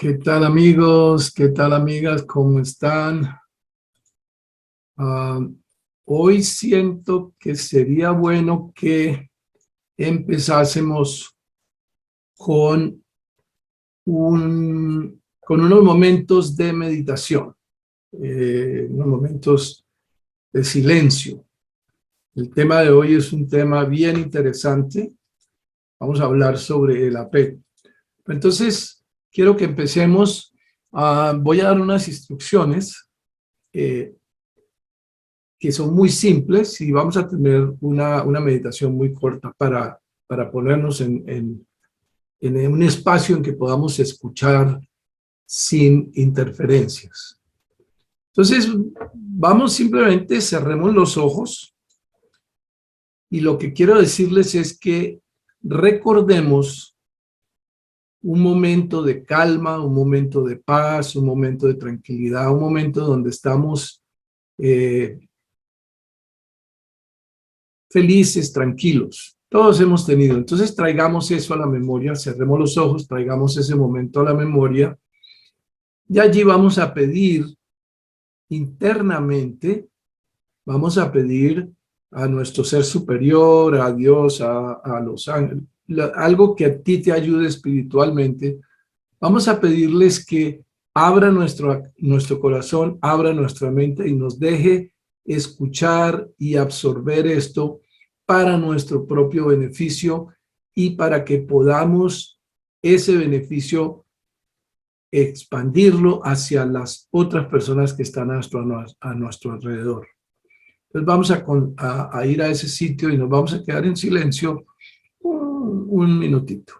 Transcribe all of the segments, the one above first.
¿Qué tal amigos? ¿Qué tal amigas? ¿Cómo están? Ah, Hoy siento que sería bueno que empezásemos con, con unos momentos de meditación, unos momentos de silencio. El tema de hoy es un tema bien interesante. Vamos a hablar sobre el apego. Entonces, quiero que empecemos. Voy a dar unas instrucciones eh, que son muy simples y vamos a tener una meditación muy corta para ponernos en un espacio en que podamos escuchar sin interferencias. Entonces, vamos simplemente, cerremos los ojos y lo que quiero decirles es que recordemos un momento de calma, un momento de paz, un momento de tranquilidad, un momento donde estamos felices, tranquilos. Todos hemos tenido. Entonces traigamos eso a la memoria, cerremos los ojos, traigamos ese momento a la memoria y allí vamos a pedir internamente, vamos a pedir a nuestro ser superior, a Dios, a los ángeles, algo que a ti te ayude espiritualmente. Vamos a pedirles que abra nuestro corazón, abra nuestra mente y nos deje escuchar y absorber esto para nuestro propio beneficio y para que podamos ese beneficio expandirlo hacia las otras personas que están a nuestro alrededor. Entonces vamos a ir a ese sitio y nos vamos a quedar en silencio un minutito.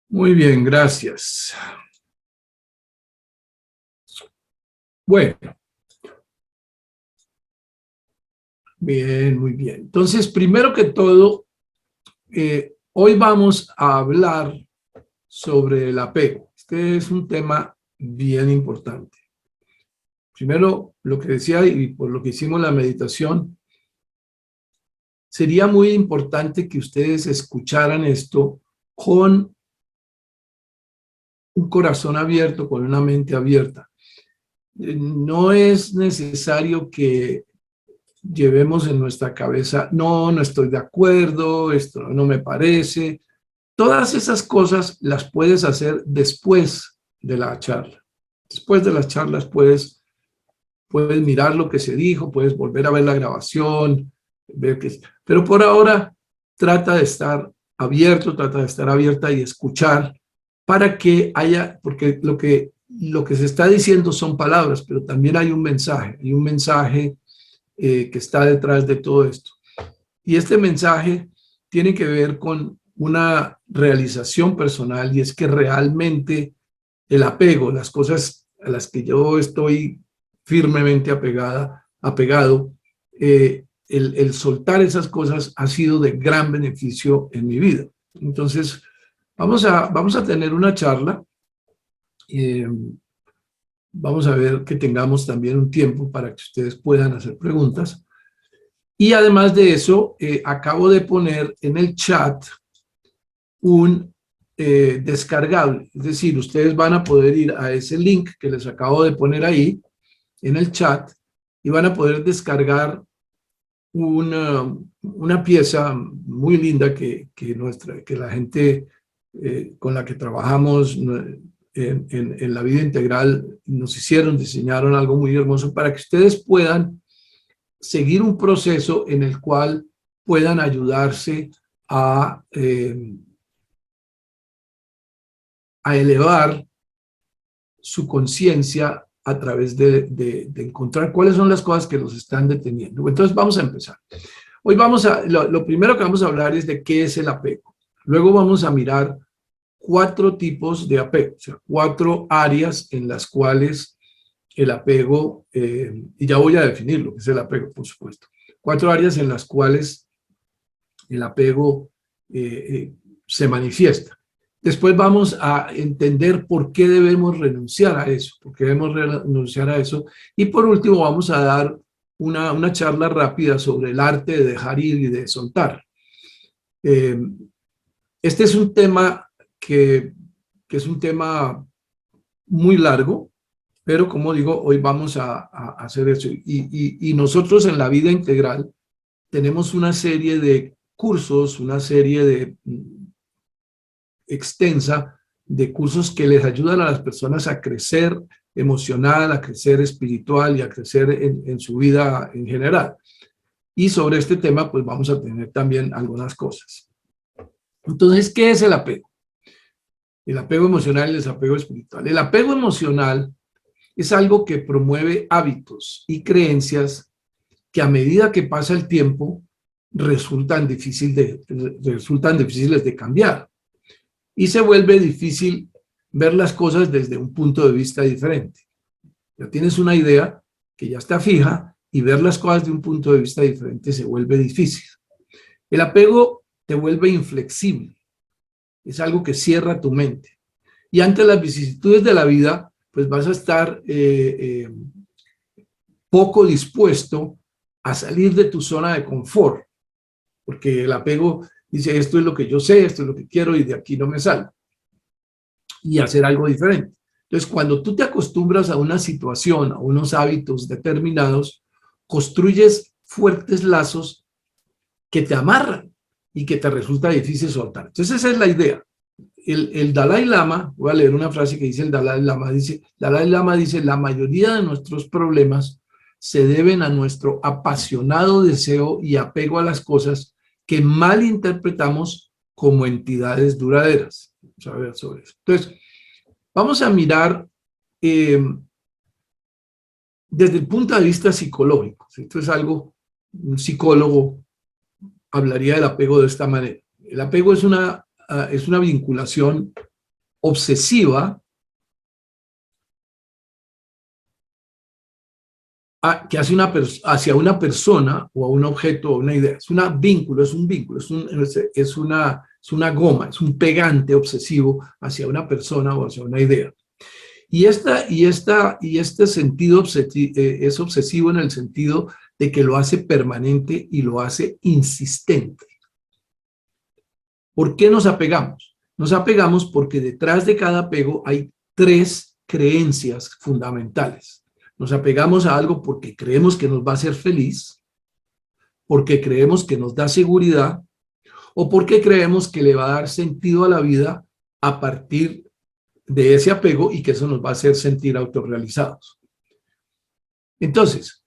Muy bien, gracias. Bueno, bien, muy bien. Entonces, primero que todo, hoy vamos a hablar sobre el apego. Este es un tema bien importante. Primero, lo que decía y por lo que hicimos la meditación, sería muy importante que ustedes escucharan esto con un corazón abierto, con una mente abierta. No es necesario que llevemos en nuestra cabeza, no estoy de acuerdo, esto no me parece. Todas esas cosas las puedes hacer después de la charla. Después de las charlas puedes mirar lo que se dijo, puedes volver a ver la grabación, pero por ahora trata de estar abierto, trata de estar abierta y escuchar para que haya, porque lo que se está diciendo son palabras, pero también hay un mensaje que está detrás de todo esto. Y este mensaje tiene que ver con una realización personal y es que realmente el apego, las cosas a las que yo estoy firmemente apegado, el soltar esas cosas ha sido de gran beneficio en mi vida. Entonces, vamos a tener una charla. Eh, Vamos a ver que tengamos también un tiempo para que ustedes puedan hacer preguntas. Y además de eso, acabo de poner en el chat un descargable. Es decir, ustedes van a poder ir a ese link que les acabo de poner ahí en el chat y van a poder descargar una pieza muy linda que la gente con la que trabajamos en la vida integral nos diseñaron algo muy hermoso para que ustedes puedan seguir un proceso en el cual puedan ayudarse a a elevar su conciencia a través de encontrar cuáles son las cosas que los están deteniendo. Entonces vamos a empezar. Hoy lo primero que vamos a hablar es de qué es el apego. Luego vamos a mirar 4 tipos de apego, o sea, 4 áreas en las cuales el apego, y ya voy a definir lo que es el apego, por supuesto. 4 áreas en las cuales el apego se manifiesta. Después vamos a entender por qué debemos renunciar a eso, por qué debemos renunciar a eso. Y por último vamos a dar una charla rápida sobre el arte de dejar ir y de soltar. Este es un tema que es un tema muy largo, pero como digo, hoy vamos a hacer eso. Y nosotros en la vida integral tenemos una serie de cursos, una serie de extensa de cursos que les ayudan a las personas a crecer emocional, a crecer espiritual y a crecer en su vida en general. Y sobre este tema, pues vamos a tener también algunas cosas. Entonces, ¿qué es el apego? El apego emocional y el desapego espiritual. El apego emocional es algo que promueve hábitos y creencias que a medida que pasa el tiempo resultan difíciles de cambiar. Y se vuelve difícil ver las cosas desde un punto de vista diferente. Ya tienes una idea que ya está fija y ver las cosas de un punto de vista diferente se vuelve difícil. El apego te vuelve inflexible. Es algo que cierra tu mente. Y ante las vicisitudes de la vida, pues vas a estar poco dispuesto a salir de tu zona de confort. Porque el apego dice, esto es lo que yo sé, esto es lo que quiero y de aquí no me salgo. Y hacer algo diferente. Entonces, cuando tú te acostumbras a una situación, a unos hábitos determinados, construyes fuertes lazos que te amarran y que te resulta difícil soltar. Entonces, esa es la idea. El Dalai Lama, voy a leer una frase que dice el Dalai Lama, dice, la mayoría de nuestros problemas se deben a nuestro apasionado deseo y apego a las cosas que mal interpretamos como entidades duraderas. Vamos a ver sobre eso. Entonces, vamos a mirar desde el punto de vista psicológico. Esto es algo, un psicólogo hablaría del apego de esta manera. El apego es una vinculación obsesiva que hace hacia una persona o a un objeto o una idea. Es un vínculo, es una goma, es un pegante obsesivo hacia una persona o hacia una idea. Y este sentido es obsesivo en el sentido de que lo hace permanente y lo hace insistente. ¿Por qué nos apegamos? Nos apegamos porque detrás de cada apego hay 3 creencias fundamentales. Nos apegamos a algo porque creemos que nos va a hacer feliz, porque creemos que nos da seguridad o porque creemos que le va a dar sentido a la vida a partir de ese apego y que eso nos va a hacer sentir autorrealizados. Entonces,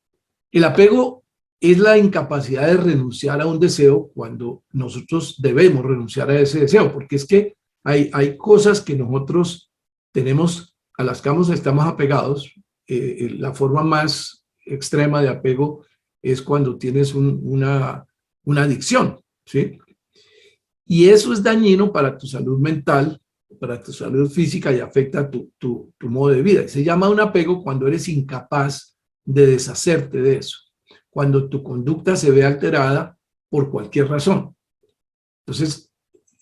el apego es la incapacidad de renunciar a un deseo cuando nosotros debemos renunciar a ese deseo, porque es que hay cosas que nosotros tenemos, a las que estamos apegados. La forma más extrema de apego es cuando tienes una adicción, ¿sí? Y eso es dañino para tu salud mental, para tu salud física y afecta tu modo de vida. Y se llama un apego cuando eres incapaz de deshacerte de eso, cuando tu conducta se ve alterada por cualquier razón. Entonces,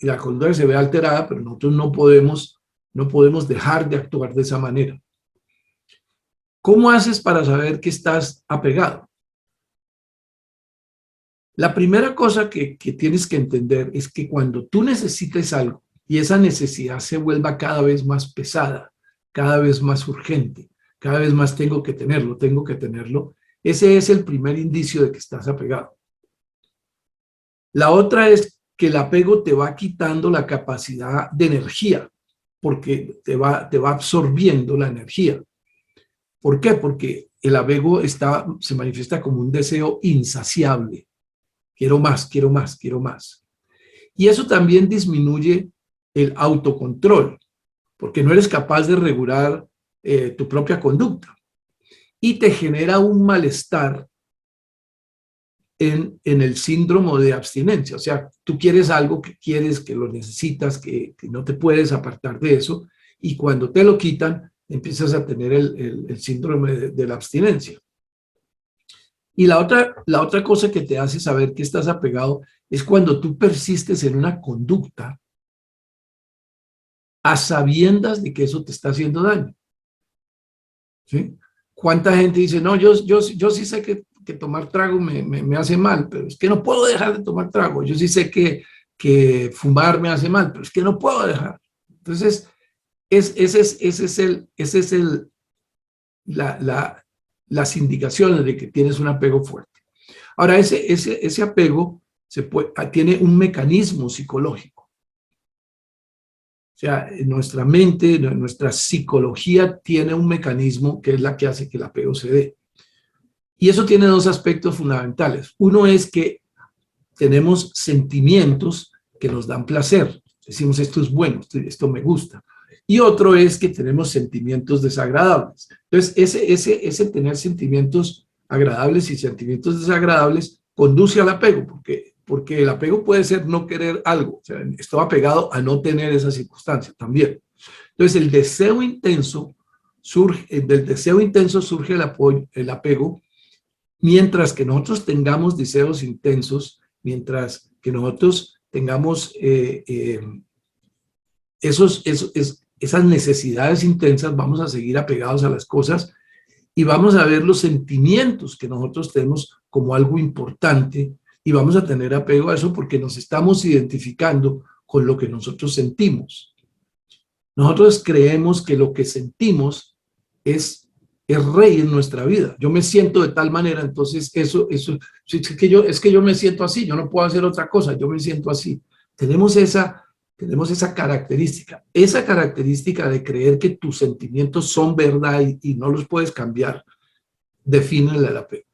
la conducta se ve alterada, pero nosotros no podemos dejar de actuar de esa manera. ¿Cómo haces para saber que estás apegado? La primera cosa que tienes que entender es que cuando tú necesites algo y esa necesidad se vuelva cada vez más pesada, cada vez más urgente, cada vez más tengo que tenerlo, ese es el primer indicio de que estás apegado. La otra es que el apego te va quitando la capacidad de energía, porque te va absorbiendo la energía. ¿Por qué? Porque el apego se manifiesta como un deseo insaciable. Quiero más, quiero más, quiero más. Y eso también disminuye el autocontrol. porque no eres capaz de regular tu propia conducta y te genera un malestar en el síndrome de abstinencia. O sea, tú quieres algo que quieres, que lo necesitas, que no te puedes apartar de eso, y cuando te lo quitan, empiezas a tener el síndrome de la abstinencia. Y la otra cosa que te hace saber que estás apegado es cuando tú persistes en una conducta a sabiendas de que eso te está haciendo daño. ¿Sí? ¿Cuánta gente dice, no, yo sí sé que tomar trago me hace mal, pero es que no puedo dejar de tomar trago. Yo sí sé que fumar me hace mal, pero es que no puedo dejar. Entonces, ese es las indicaciones de que tienes un apego fuerte. Ahora, ese apego tiene un mecanismo psicológico. O sea, nuestra mente, nuestra psicología tiene un mecanismo que es la que hace que el apego se dé. Y eso tiene dos aspectos fundamentales. Uno es que tenemos sentimientos que nos dan placer. Decimos, esto es bueno, esto me gusta. Y otro es que tenemos sentimientos desagradables. Entonces, ese tener sentimientos agradables y sentimientos desagradables conduce al apego, porque el apego puede ser no querer algo. O sea, estoy apegado a no tener esa circunstancia también. Entonces, del deseo intenso surge el apego, mientras que nosotros tengamos deseos intensos, mientras que nosotros tengamos esas necesidades intensas, vamos a seguir apegados a las cosas y vamos a ver los sentimientos que nosotros tenemos como algo importante y vamos a tener apego a eso porque nos estamos identificando con lo que nosotros sentimos. Nosotros creemos que lo que sentimos es rey en nuestra vida. Yo me siento de tal manera, entonces es que yo me siento así, yo no puedo hacer otra cosa, yo me siento así. Tenemos esa característica de creer que tus sentimientos son verdad y no los puedes cambiar, define el apego.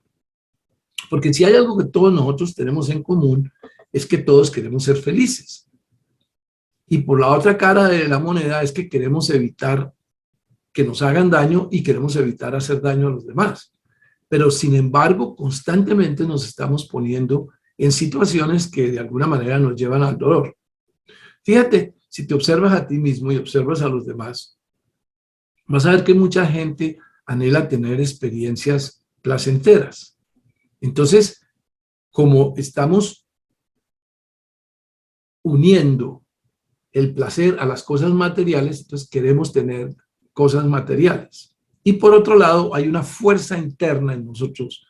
Porque si hay algo que todos nosotros tenemos en común, es que todos queremos ser felices. Y por la otra cara de la moneda es que queremos evitar que nos hagan daño y queremos evitar hacer daño a los demás. Pero sin embargo, constantemente nos estamos poniendo en situaciones que de alguna manera nos llevan al dolor. Fíjate, si te observas a ti mismo y observas a los demás, vas a ver que mucha gente anhela tener experiencias placenteras. Entonces, como estamos uniendo el placer a las cosas materiales, entonces queremos tener cosas materiales. Y por otro lado, hay una fuerza interna en nosotros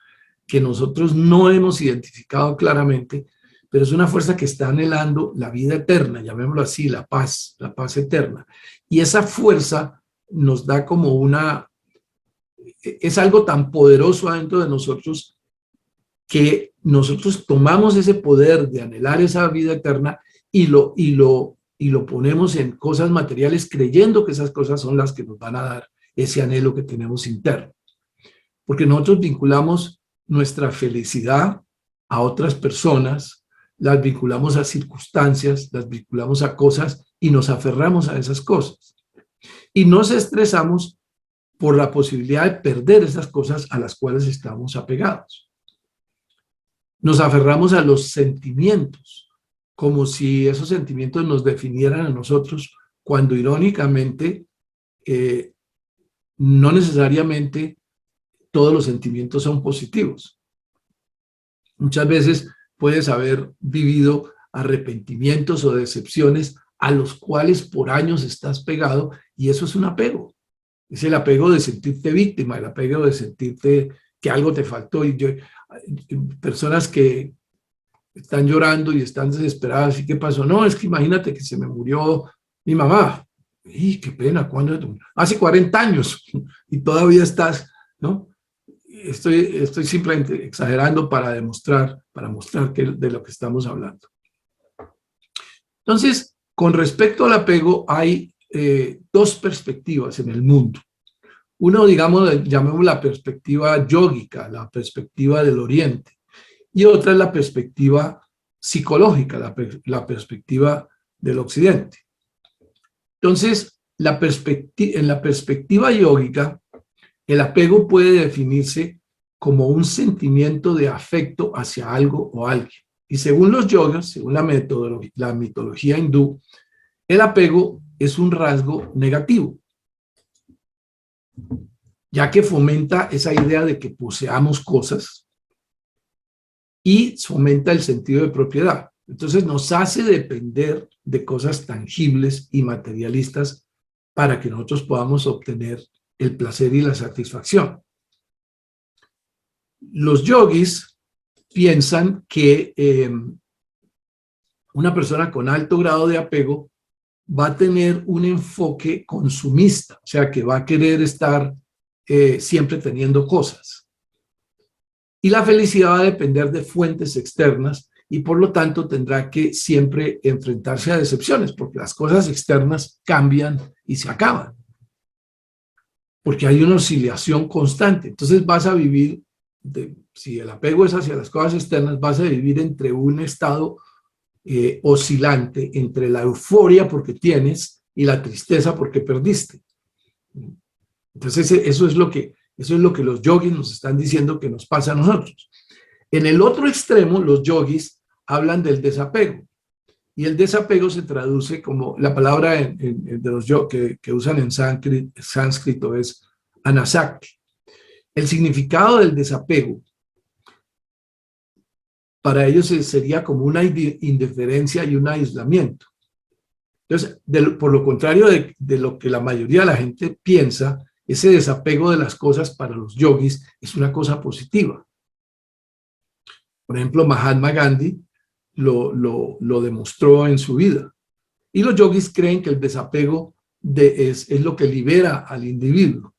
que nosotros no hemos identificado claramente, pero es una fuerza que está anhelando la vida eterna, llamémoslo así, la paz eterna. Y esa fuerza nos da como es algo tan poderoso adentro de nosotros que nosotros tomamos ese poder de anhelar esa vida eterna y lo ponemos en cosas materiales creyendo que esas cosas son las que nos van a dar ese anhelo que tenemos interno. Porque nosotros vinculamos nuestra felicidad a otras personas, las vinculamos a circunstancias, las vinculamos a cosas y nos aferramos a esas cosas. Y nos estresamos por la posibilidad de perder esas cosas a las cuales estamos apegados. Nos aferramos a los sentimientos, como si esos sentimientos nos definieran a nosotros, cuando irónicamente no necesariamente todos los sentimientos son positivos. Muchas veces puedes haber vivido arrepentimientos o decepciones a los cuales por años estás pegado y eso es un apego. Es el apego de sentirte víctima, el apego de sentirte que algo te faltó. Y personas que están llorando y están desesperadas. ¿Y qué pasó? No, es que imagínate que se me murió mi mamá. ¡Y qué pena! ¿Cuándo? Hace 40 años y todavía estás, ¿no? Estoy simplemente exagerando para mostrar de lo que estamos hablando. Entonces, con respecto al apego, hay dos perspectivas en el mundo. Uno, digamos, llamemos la perspectiva yógica, la perspectiva del Oriente. Y otra es la perspectiva psicológica, la perspectiva del Occidente. Entonces, En la perspectiva yógica, el apego puede definirse como un sentimiento de afecto hacia algo o alguien. Y según los yogas, según la mitología hindú, el apego es un rasgo negativo, ya que fomenta esa idea de que poseamos cosas y fomenta el sentido de propiedad. Entonces nos hace depender de cosas tangibles y materialistas para que nosotros podamos obtener el placer y la satisfacción. Los yogis piensan que una persona con alto grado de apego va a tener un enfoque consumista, o sea, que va a querer estar siempre teniendo cosas. Y la felicidad va a depender de fuentes externas y por lo tanto tendrá que siempre enfrentarse a decepciones, porque las cosas externas cambian y se acaban, porque hay una oscilación constante. Entonces vas a vivir, si el apego es hacia las cosas externas, vas a vivir entre un estado oscilante, entre la euforia porque tienes y la tristeza porque perdiste. Entonces eso es lo que los yogis nos están diciendo que nos pasa a nosotros. En el otro extremo, los yogis hablan del desapego. Y el desapego se traduce como, la palabra de los que usan en sánscrito es anasakti. El significado del desapego para ellos sería como una indiferencia y un aislamiento. Entonces, por lo contrario de lo que la mayoría de la gente piensa, ese desapego de las cosas para los yogis es una cosa positiva. Por ejemplo, Mahatma Gandhi lo demostró en su vida. Y los yogis creen que el desapego es lo que libera al individuo.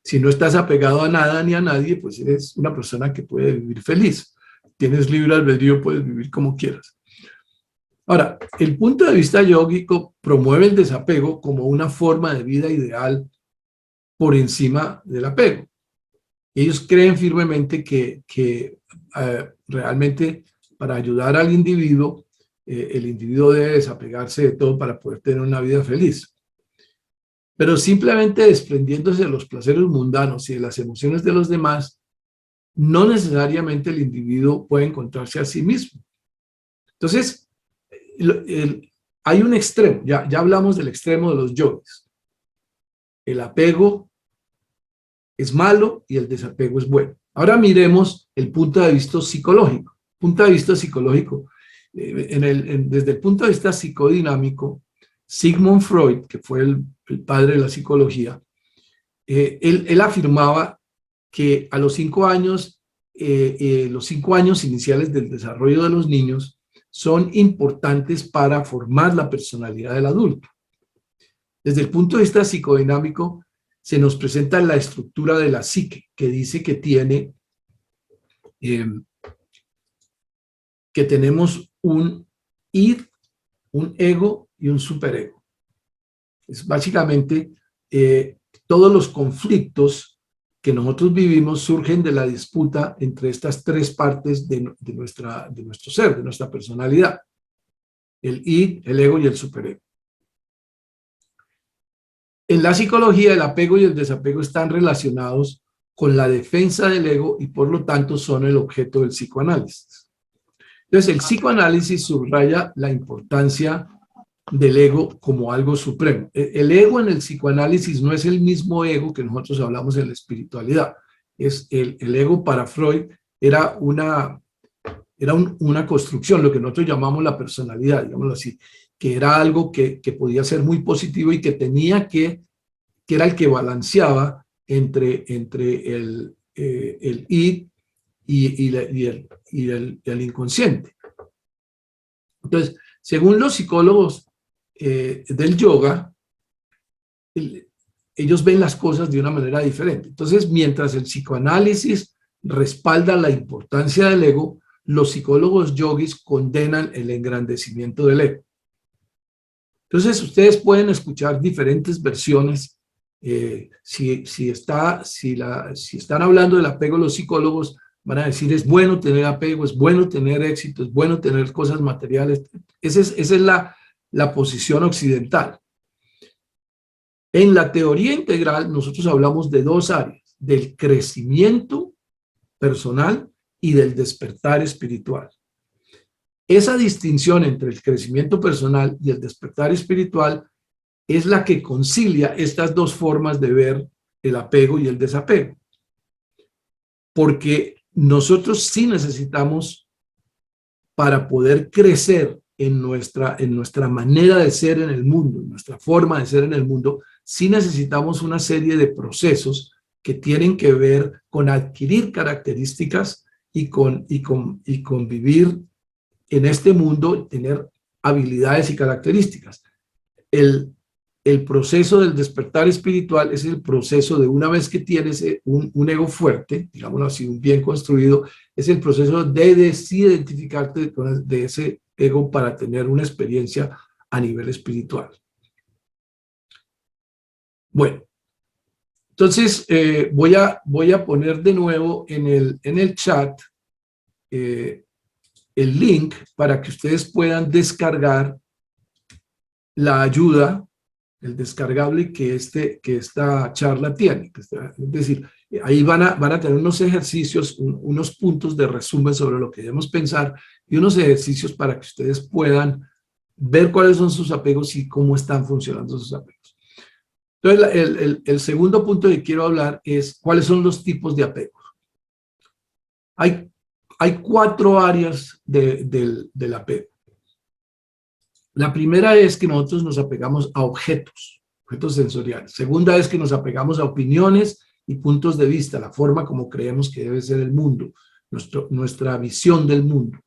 Si no estás apegado a nada ni a nadie, pues eres una persona que puede vivir feliz. Tienes libre albedrío, puedes vivir como quieras. Ahora, el punto de vista yógico promueve el desapego como una forma de vida ideal por encima del apego. Ellos creen firmemente que realmente para ayudar al individuo, el individuo debe desapegarse de todo para poder tener una vida feliz. Pero simplemente desprendiéndose de los placeres mundanos y de las emociones de los demás, no necesariamente el individuo puede encontrarse a sí mismo. Entonces, hay un extremo, ya hablamos del extremo de los yogis. El apego es malo y el desapego es bueno. Ahora miremos el punto de vista psicológico. Punto de vista psicológico. Desde el punto de vista psicodinámico, Sigmund Freud, que fue el padre de la psicología, él afirmaba que a los 5 años, los 5 años iniciales del desarrollo de los niños son importantes para formar la personalidad del adulto. Desde el punto de vista psicodinámico, se nos presenta la estructura de la psique, que dice que que tenemos un id, un ego y un superego. Es básicamente todos los conflictos que nosotros vivimos surgen de la disputa entre estas tres partes de nuestro ser, de nuestra personalidad. El id, el ego y el superego. En la psicología, el apego y el desapego están relacionados con la defensa del ego y por lo tanto son el objeto del psicoanálisis. Entonces, el psicoanálisis subraya la importancia del ego como algo supremo. El ego en el psicoanálisis no es el mismo ego que nosotros hablamos en la espiritualidad. El ego para Freud era una construcción, lo que nosotros llamamos la personalidad, digámoslo así, que era algo que podía ser muy positivo y que tenía que era el que balanceaba entre el id y el inconsciente. Entonces, según los psicólogos del yoga, ellos ven las cosas de una manera diferente. Entonces, mientras el psicoanálisis respalda la importancia del ego, los psicólogos yogis condenan el engrandecimiento del ego. Entonces, ustedes pueden escuchar diferentes versiones. Si están hablando del apego, los psicólogos van a decir, es bueno tener apego, es bueno tener éxito, es bueno tener cosas materiales. Esa es la posición occidental. En la teoría integral nosotros hablamos de dos áreas, del crecimiento personal y del despertar espiritual. Esa distinción entre el crecimiento personal y el despertar espiritual es la que concilia estas dos formas de ver el apego y el desapego. Porque nosotros sí necesitamos, para poder crecer en nuestra manera de ser en el mundo, en nuestra forma de ser en el mundo, sí necesitamos una serie de procesos que tienen que ver con adquirir características y con vivir en este mundo, tener habilidades y características. El proceso del despertar espiritual es el proceso de una vez que tienes un ego fuerte, digámoslo así, un bien construido, es el proceso de desidentificarte de ese ego para tener una experiencia a nivel espiritual. Bueno, entonces voy a poner de nuevo en el chat el link para que ustedes puedan descargar la ayuda, el descargable que esta charla tiene. Es decir, ahí van a tener unos ejercicios, unos puntos de resumen sobre lo que debemos pensar y unos ejercicios para que ustedes puedan ver cuáles son sus apegos y cómo están funcionando sus apegos. Entonces, el segundo punto que quiero hablar es cuáles son los tipos de apegos. Hay cuatro áreas del apego. La primera es que nosotros nos apegamos a objetos sensoriales. Segunda es que nos apegamos a opiniones y puntos de vista, la forma como creemos que debe ser el mundo, nuestra visión del mundo.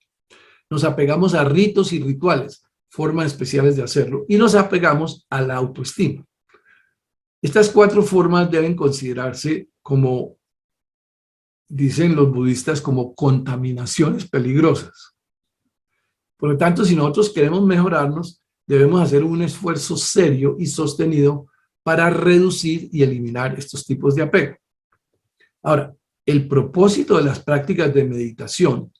Nos apegamos a ritos y rituales, formas especiales de hacerlo, y nos apegamos a la autoestima. Estas cuatro formas deben considerarse como, dicen los budistas, como contaminaciones peligrosas. Por lo tanto, si nosotros queremos mejorarnos, debemos hacer un esfuerzo serio y sostenido para reducir y eliminar estos tipos de apego. Ahora, el propósito de las prácticas de meditación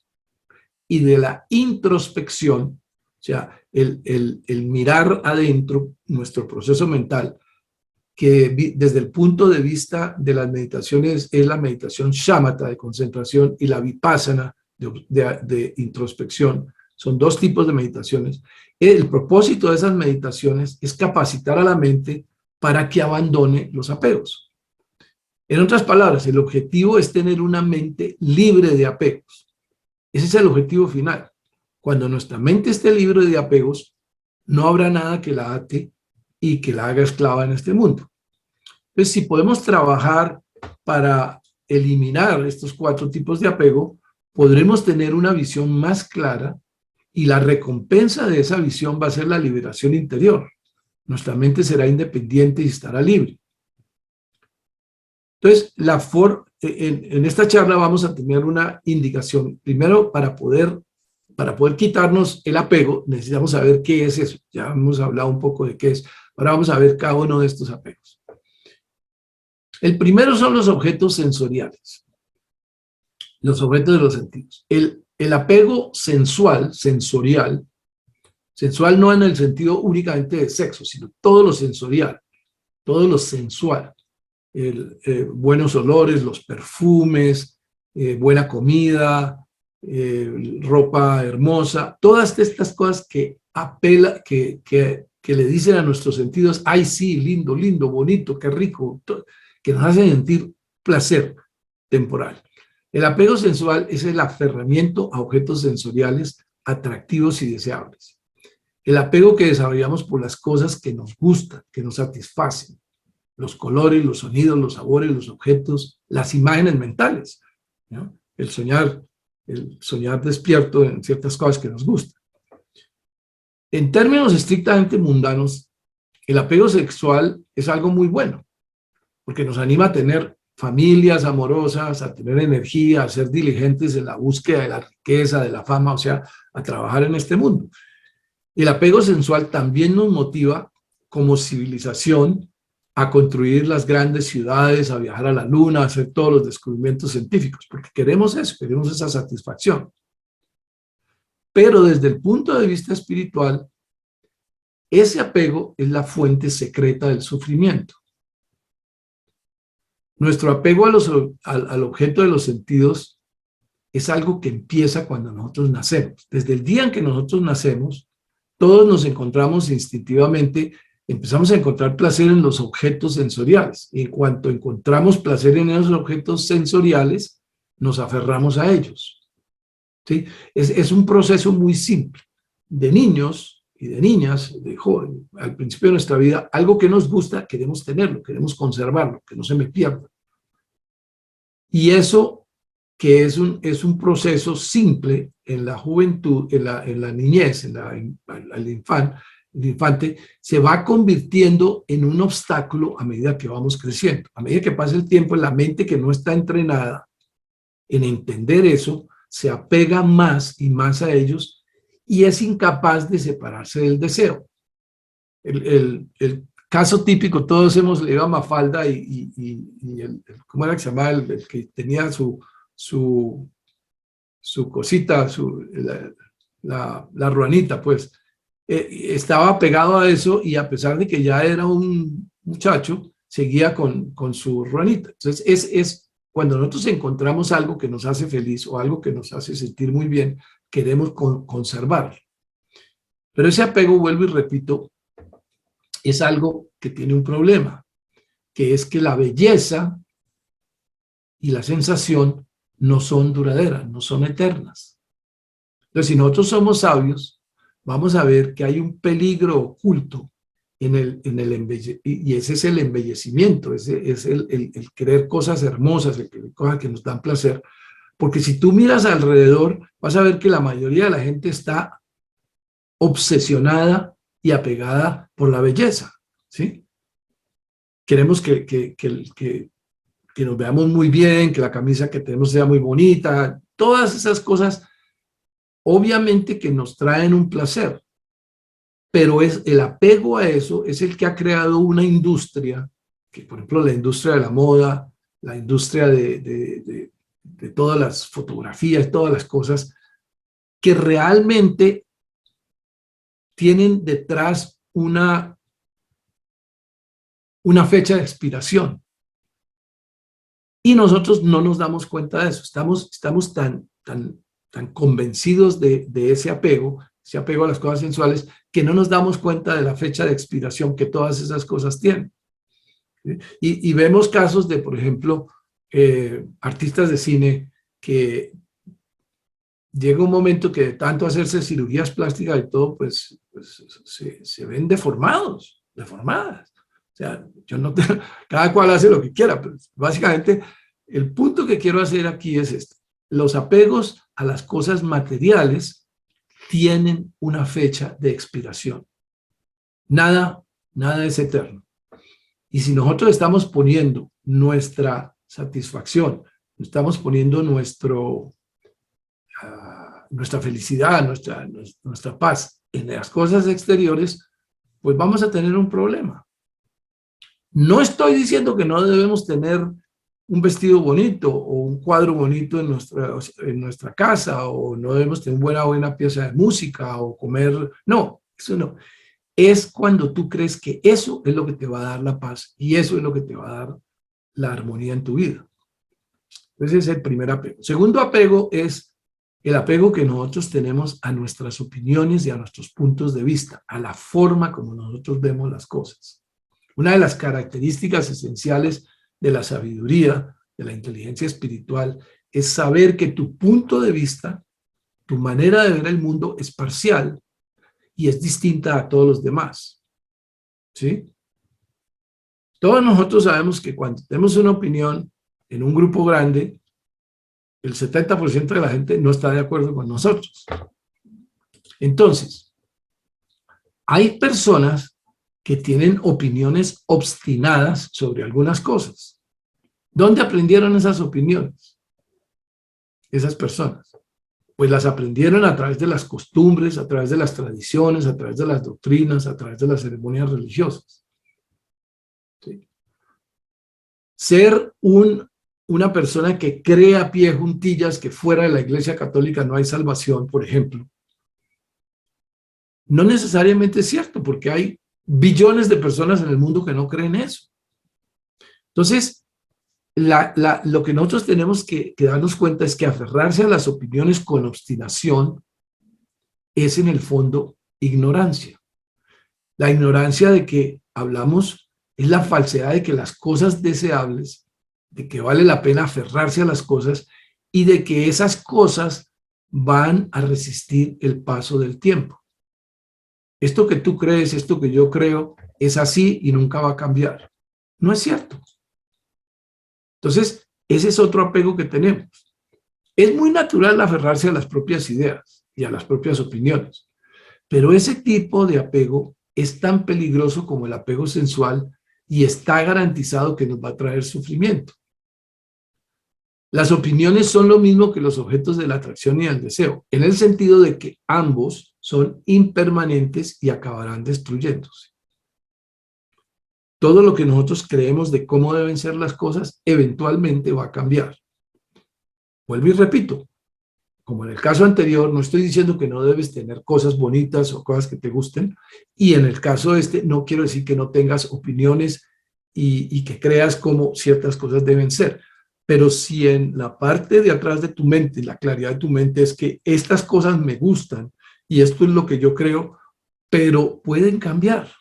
y de la introspección, o sea, el mirar adentro nuestro proceso mental, que desde el punto de vista de las meditaciones es la meditación shamatha de concentración y la vipassana de introspección. Son dos tipos de meditaciones. El propósito de esas meditaciones es capacitar a la mente para que abandone los apegos. En otras palabras, el objetivo es tener una mente libre de apegos. Ese es el objetivo final. Cuando nuestra mente esté libre de apegos, no habrá nada que la ate y que la haga esclava en este mundo. Entonces, si podemos trabajar para eliminar estos cuatro tipos de apego, podremos tener una visión más clara y la recompensa de esa visión va a ser la liberación interior. Nuestra mente será independiente y estará libre. Entonces, en esta charla vamos a tener una indicación. Primero, para poder quitarnos el apego, necesitamos saber qué es eso. Ya hemos hablado un poco de qué es. Ahora vamos a ver cada uno de estos apegos. El primero son los objetos sensoriales. Los objetos de los sentidos. El apego sensorial no en el sentido únicamente de sexo, sino todo lo sensorial, todo lo sensual. Buenos olores, los perfumes, buena comida, ropa hermosa, todas estas cosas que le dicen a nuestros sentidos, ay sí, lindo, lindo, bonito, qué rico, que nos hacen sentir placer temporal. El apego sensual es el aferramiento a objetos sensoriales atractivos y deseables. El apego que desarrollamos por las cosas que nos gustan, que nos satisfacen. Los colores, los sonidos, los sabores, los objetos, las imágenes mentales, ¿no? El soñar despierto en ciertas cosas que nos gustan. En términos estrictamente mundanos, el apego sexual es algo muy bueno, porque nos anima a tener familias amorosas, a tener energía, a ser diligentes en la búsqueda de la riqueza, de la fama, o sea, a trabajar en este mundo. El apego sensual también nos motiva como civilización a construir las grandes ciudades, a viajar a la luna, a hacer todos los descubrimientos científicos, porque queremos eso, queremos esa satisfacción. Pero desde el punto de vista espiritual, ese apego es la fuente secreta del sufrimiento. Nuestro apego al objeto de los sentidos es algo que empieza cuando nosotros nacemos. Desde el día en que nosotros nacemos, todos nos encontramos instintivamente, empezamos a encontrar placer en los objetos sensoriales. Y en cuanto encontramos placer en esos objetos sensoriales, nos aferramos a ellos. ¿Sí? Es un proceso muy simple. De niños y de niñas, de jóvenes, al principio de nuestra vida, algo que nos gusta, queremos tenerlo, queremos conservarlo, que no se me pierda. Y eso que es un proceso simple en la juventud, en la niñez, el infante, se va convirtiendo en un obstáculo a medida que vamos creciendo. A medida que pasa el tiempo, la mente que no está entrenada en entender eso, se apega más y más a ellos y es incapaz de separarse del deseo. El caso típico, todos hemos leído a Mafalda ¿cómo era que se llamaba? El que tenía su cosita, la ruanita, pues, estaba pegado a eso y a pesar de que ya era un muchacho, seguía con su ruanita. Entonces, es cuando nosotros encontramos algo que nos hace feliz o algo que nos hace sentir muy bien, queremos conservarlo. Pero ese apego, vuelvo y repito, es algo que tiene un problema, que es que la belleza y la sensación no son duraderas, no son eternas. Entonces, si nosotros somos sabios, vamos a ver que hay un peligro oculto en el embellecimiento, y ese es el embellecimiento, ese es el querer cosas hermosas, el querer cosas que nos dan placer, porque si tú miras alrededor, vas a ver que la mayoría de la gente está obsesionada y apegada por la belleza, ¿sí? Queremos que nos veamos muy bien, que la camisa que tenemos sea muy bonita, todas esas cosas, obviamente que nos traen un placer, pero es el apego a eso es el que ha creado una industria, que por ejemplo la industria de la moda, la industria de todas las fotografías, todas las cosas, que realmente tienen detrás una fecha de expiración. Y nosotros no nos damos cuenta de eso. Estamos tan convencidos de ese apego a las cosas sensuales, que no nos damos cuenta de la fecha de expiración que todas esas cosas tienen. ¿Sí? Y vemos casos de, por ejemplo, artistas de cine que llega un momento que de tanto hacerse cirugías plásticas y todo, pues se ven deformadas. O sea, yo no cada cual hace lo que quiera, pero básicamente el punto que quiero hacer aquí es este. Los apegos a las cosas materiales tienen una fecha de expiración. Nada es eterno. Y si nosotros estamos poniendo nuestra satisfacción, estamos poniendo nuestra felicidad, nuestra paz en las cosas exteriores, pues vamos a tener un problema. No estoy diciendo que no debemos tener un vestido bonito o un cuadro bonito en nuestra casa, o no debemos tener buena pieza de música o comer. No, eso no. Es cuando tú crees que eso es lo que te va a dar la paz y eso es lo que te va a dar la armonía en tu vida. Ese es el primer apego. Segundo apego es el apego que nosotros tenemos a nuestras opiniones y a nuestros puntos de vista, a la forma como nosotros vemos las cosas. Una de las características esenciales de la sabiduría, de la inteligencia espiritual, es saber que tu punto de vista, tu manera de ver el mundo es parcial y es distinta a todos los demás. ¿Sí? Todos nosotros sabemos que cuando tenemos una opinión en un grupo grande, el 70% de la gente no está de acuerdo con nosotros. Entonces, hay personas que tienen opiniones obstinadas sobre algunas cosas. ¿Dónde aprendieron esas opiniones? Esas personas. Pues las aprendieron a través de las costumbres, a través de las tradiciones, a través de las doctrinas, a través de las ceremonias religiosas. ¿Sí? Ser una persona que cree a pie juntillas que fuera de la Iglesia Católica no hay salvación, por ejemplo, no necesariamente es cierto, porque hay billones de personas en el mundo que no creen eso. Entonces, lo que nosotros tenemos que darnos cuenta es que aferrarse a las opiniones con obstinación es en el fondo ignorancia. La ignorancia de que hablamos es la falsedad de que las cosas deseables, de que vale la pena aferrarse a las cosas y de que esas cosas van a resistir el paso del tiempo. Esto que tú crees, esto que yo creo, es así y nunca va a cambiar. No es cierto. Entonces, ese es otro apego que tenemos. Es muy natural aferrarse a las propias ideas y a las propias opiniones, pero ese tipo de apego es tan peligroso como el apego sensual y está garantizado que nos va a traer sufrimiento. Las opiniones son lo mismo que los objetos de la atracción y el deseo, en el sentido de que ambos son impermanentes y acabarán destruyéndose. Todo lo que nosotros creemos de cómo deben ser las cosas eventualmente va a cambiar. Vuelvo y repito, como en el caso anterior, no estoy diciendo que no debes tener cosas bonitas o cosas que te gusten, y en el caso este no quiero decir que no tengas opiniones y que creas cómo ciertas cosas deben ser, pero si en la parte de atrás de tu mente, la claridad de tu mente es que estas cosas me gustan y esto es lo que yo creo, pero pueden cambiar,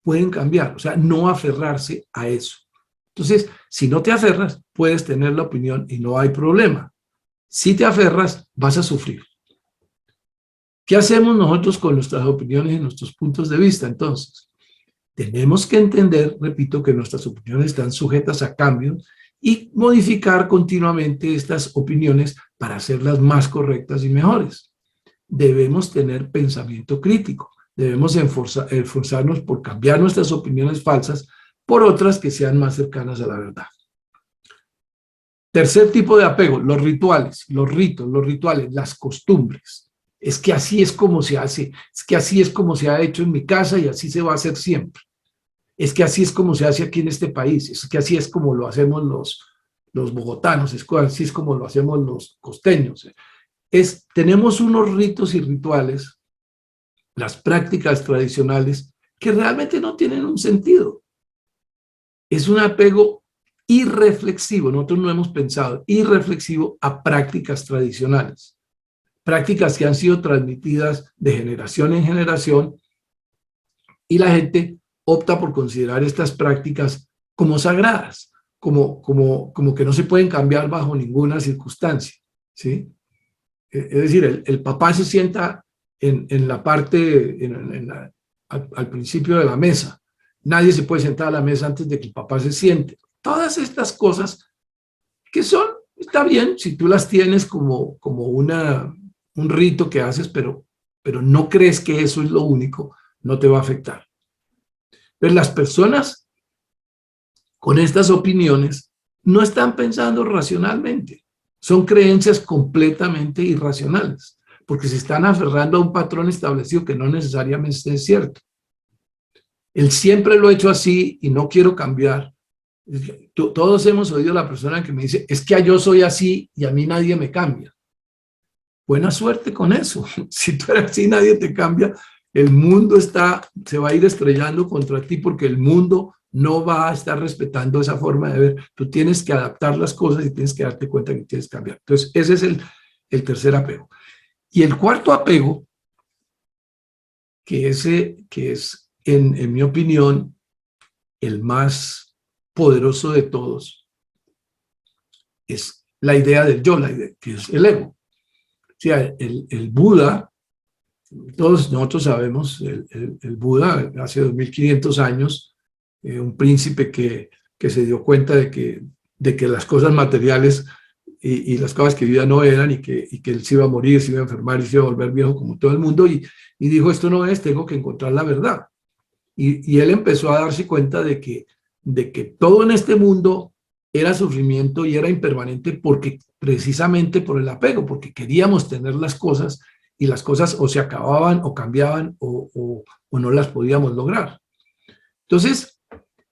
o sea, no aferrarse a eso. Entonces, si no te aferras, puedes tener la opinión y no hay problema. Si te aferras, vas a sufrir. ¿Qué hacemos nosotros con nuestras opiniones y nuestros puntos de vista? Entonces, tenemos que entender, repito, que nuestras opiniones están sujetas a cambios y modificar continuamente estas opiniones para hacerlas más correctas y mejores. Debemos tener pensamiento crítico. Debemos esforzarnos por cambiar nuestras opiniones falsas por otras que sean más cercanas a la verdad. Tercer tipo de apego, los rituales, los ritos, los rituales, las costumbres. Es que así es como se hace, es que así es como se ha hecho en mi casa y así se va a hacer siempre. Es que así es como se hace aquí en este país, es que así es como lo hacemos los bogotanos, es que así es como lo hacemos los costeños. Tenemos unos ritos y rituales, las prácticas tradicionales, que realmente no tienen un sentido. Es un apego irreflexivo, nosotros no hemos pensado, irreflexivo a prácticas tradicionales, prácticas que han sido transmitidas de generación en generación y la gente opta por considerar estas prácticas como sagradas, como que no se pueden cambiar bajo ninguna circunstancia, ¿sí? Es decir, el papá se sienta en la parte, al principio de la mesa. Nadie se puede sentar a la mesa antes de que el papá se siente. Todas estas cosas que está bien si tú las tienes como un rito que haces, pero no crees que eso es lo único, no te va a afectar. Pero las personas con estas opiniones no están pensando racionalmente. Son creencias completamente irracionales, porque se están aferrando a un patrón establecido que no necesariamente es cierto. Él siempre lo ha hecho así y no quiero cambiar. Todos hemos oído a la persona que me dice, es que yo soy así y a mí nadie me cambia. Buena suerte con eso. Si tú eres así, nadie te cambia. El mundo se va a ir estrellando contra ti porque el mundo no va a estar respetando esa forma de ver. Tú tienes que adaptar las cosas y tienes que darte cuenta que tienes que cambiar. Entonces, ese es el tercer apego. Y el cuarto apego, que es en mi opinión, el más poderoso de todos, es la idea del yo, que es el ego. O sea, el Buda, todos nosotros sabemos, el Buda hace 2500 años, un príncipe que se dio cuenta de que las cosas materiales y las cosas que vivía no eran y que él se iba a morir, se iba a enfermar y se iba a volver viejo como todo el mundo y dijo, esto no es, tengo que encontrar la verdad. Y él empezó a darse cuenta de que todo en este mundo era sufrimiento y era impermanente precisamente por el apego, porque queríamos tener las cosas y las cosas o se acababan o cambiaban o no las podíamos lograr. Entonces,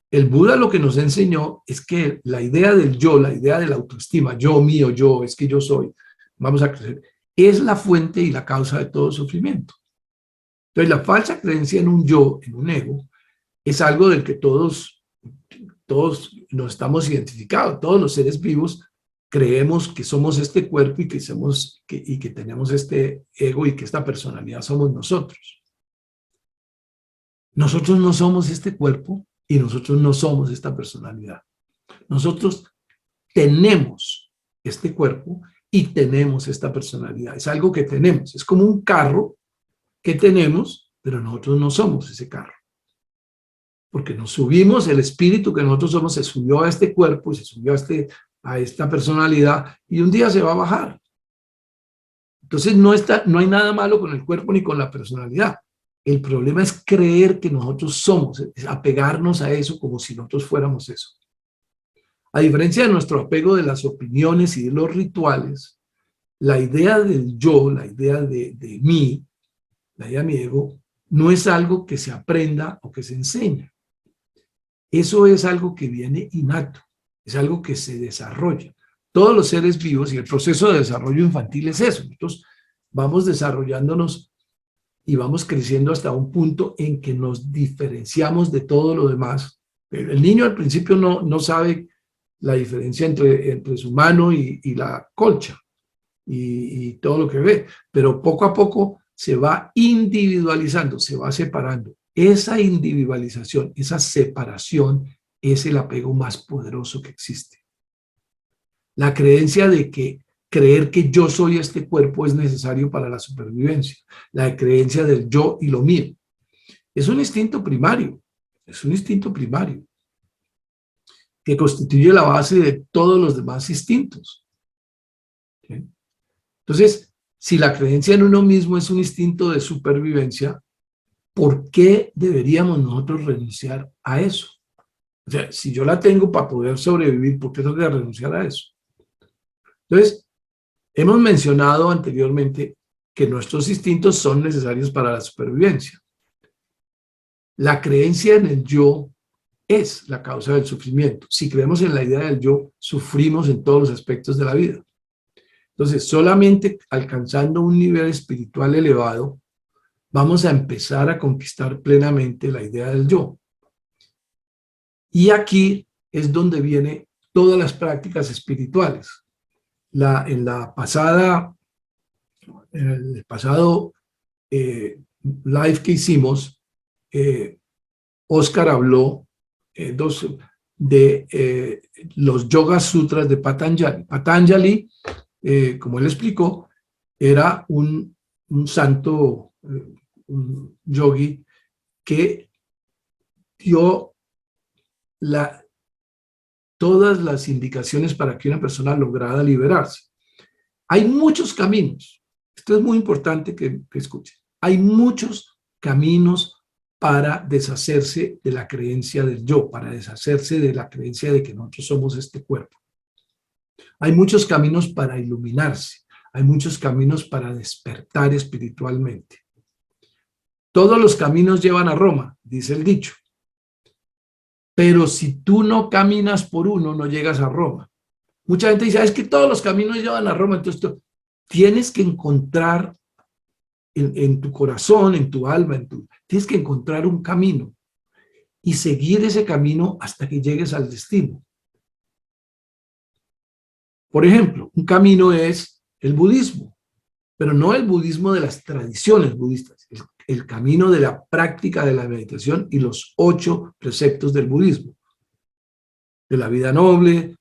el Buda lo que nos enseñó es que la idea del yo, la idea de la autoestima, yo mío, yo, es que yo soy, vamos a crecer, es la fuente y la causa de todo sufrimiento. Entonces, la falsa creencia en un yo, en un ego, es algo del que todos todos nos estamos identificados, todos los seres vivos creemos que somos este cuerpo y que tenemos este ego y que esta personalidad somos nosotros. Nosotros no somos este cuerpo y nosotros no somos esta personalidad. Nosotros tenemos este cuerpo y tenemos esta personalidad. Es algo que tenemos. Es como un carro que tenemos, pero nosotros no somos ese carro. Porque nos subimos, el espíritu que nosotros somos se subió a este cuerpo y se subió a esta personalidad y un día se va a bajar. Entonces no hay nada malo con el cuerpo ni con la personalidad. El problema es creer que nosotros somos, es apegarnos a eso como si nosotros fuéramos eso. A diferencia de nuestro apego de las opiniones y de los rituales, la idea del yo, la idea de mí, la idea de mi ego, no es algo que se aprenda o que se enseña. Eso es algo que viene innato, es algo que se desarrolla. Todos los seres vivos, y el proceso de desarrollo infantil es eso. Nosotros vamos desarrollándonos y vamos creciendo hasta un punto en que nos diferenciamos de todo lo demás. El niño al principio no sabe la diferencia entre su mano y la colcha y todo lo que ve, pero poco a poco se va individualizando, se va separando. Esa individualización, esa separación es el apego más poderoso que existe. La creencia de que creer que yo soy este cuerpo es necesario para la supervivencia. La creencia del yo y lo mío. Es un instinto primario, es un instinto primario que constituye la base de todos los demás instintos. ¿Sí? Entonces, si la creencia en uno mismo es un instinto de supervivencia, ¿por qué deberíamos nosotros renunciar a eso? O sea, si yo la tengo para poder sobrevivir, ¿por qué tengo que renunciar a eso? Entonces, hemos mencionado anteriormente que nuestros instintos son necesarios para la supervivencia. La creencia en el yo es la causa del sufrimiento. Si creemos en la idea del yo, sufrimos en todos los aspectos de la vida. Entonces, solamente alcanzando un nivel espiritual elevado, vamos a empezar a conquistar plenamente la idea del yo. Y aquí es donde vienen todas las prácticas espirituales. En el pasado live que hicimos, Oscar habló de los Yoga Sutras de Patanjali. Patanjali, como él explicó, era un santo, un yogi que dio todas las indicaciones para que una persona lograra liberarse. Hay muchos caminos. Esto es muy importante que escuchen. Hay muchos caminos para deshacerse de la creencia del yo, para deshacerse de la creencia de que nosotros somos este cuerpo. Hay muchos caminos para iluminarse. Hay muchos caminos para despertar espiritualmente. Todos los caminos llevan a Roma, dice el dicho. Pero si tú no caminas por uno, no llegas a Roma. Mucha gente dice, es que todos los caminos llevan a Roma. Entonces tú tienes que encontrar en tu corazón, en tu alma, tienes que encontrar un camino y seguir ese camino hasta que llegues al destino. Por ejemplo, un camino es el budismo, pero no el budismo de las tradiciones budistas, el camino de la práctica de la meditación y los 8 preceptos del budismo, de la vida noble,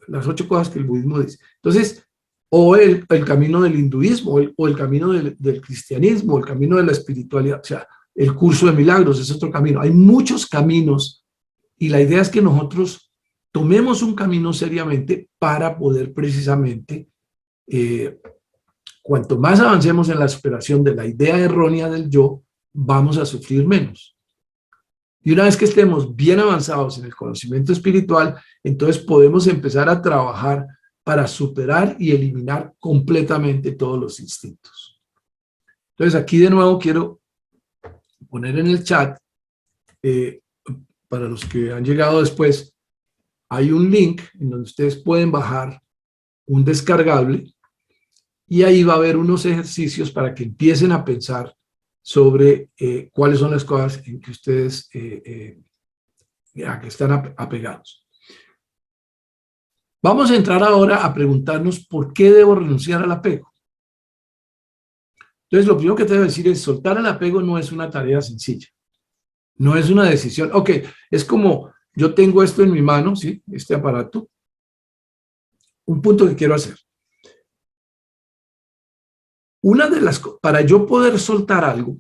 las 8 cosas que el budismo dice. Entonces, o el camino del hinduismo, o el camino del cristianismo, el camino de la espiritualidad, o sea, el curso de milagros es otro camino. Hay muchos caminos y la idea es que nosotros tomemos un camino seriamente para poder precisamente, cuanto más avancemos en la superación de la idea errónea del yo, vamos a sufrir menos. Y una vez que estemos bien avanzados en el conocimiento espiritual, entonces podemos empezar a trabajar para superar y eliminar completamente todos los instintos. Entonces aquí de nuevo quiero poner en el chat, para los que han llegado después, hay un link en donde ustedes pueden bajar un descargable y ahí va a haber unos ejercicios para que empiecen a pensar sobre cuáles son las cosas en que ustedes a que están apegados. Vamos a entrar ahora a preguntarnos por qué debo renunciar al apego. Entonces, lo primero que te debo decir es soltar el apego no es una tarea sencilla. No es una decisión. Ok, es como yo tengo esto en mi mano, ¿sí? Este aparato. Un punto que quiero hacer. Una de las cosas, para yo poder soltar algo,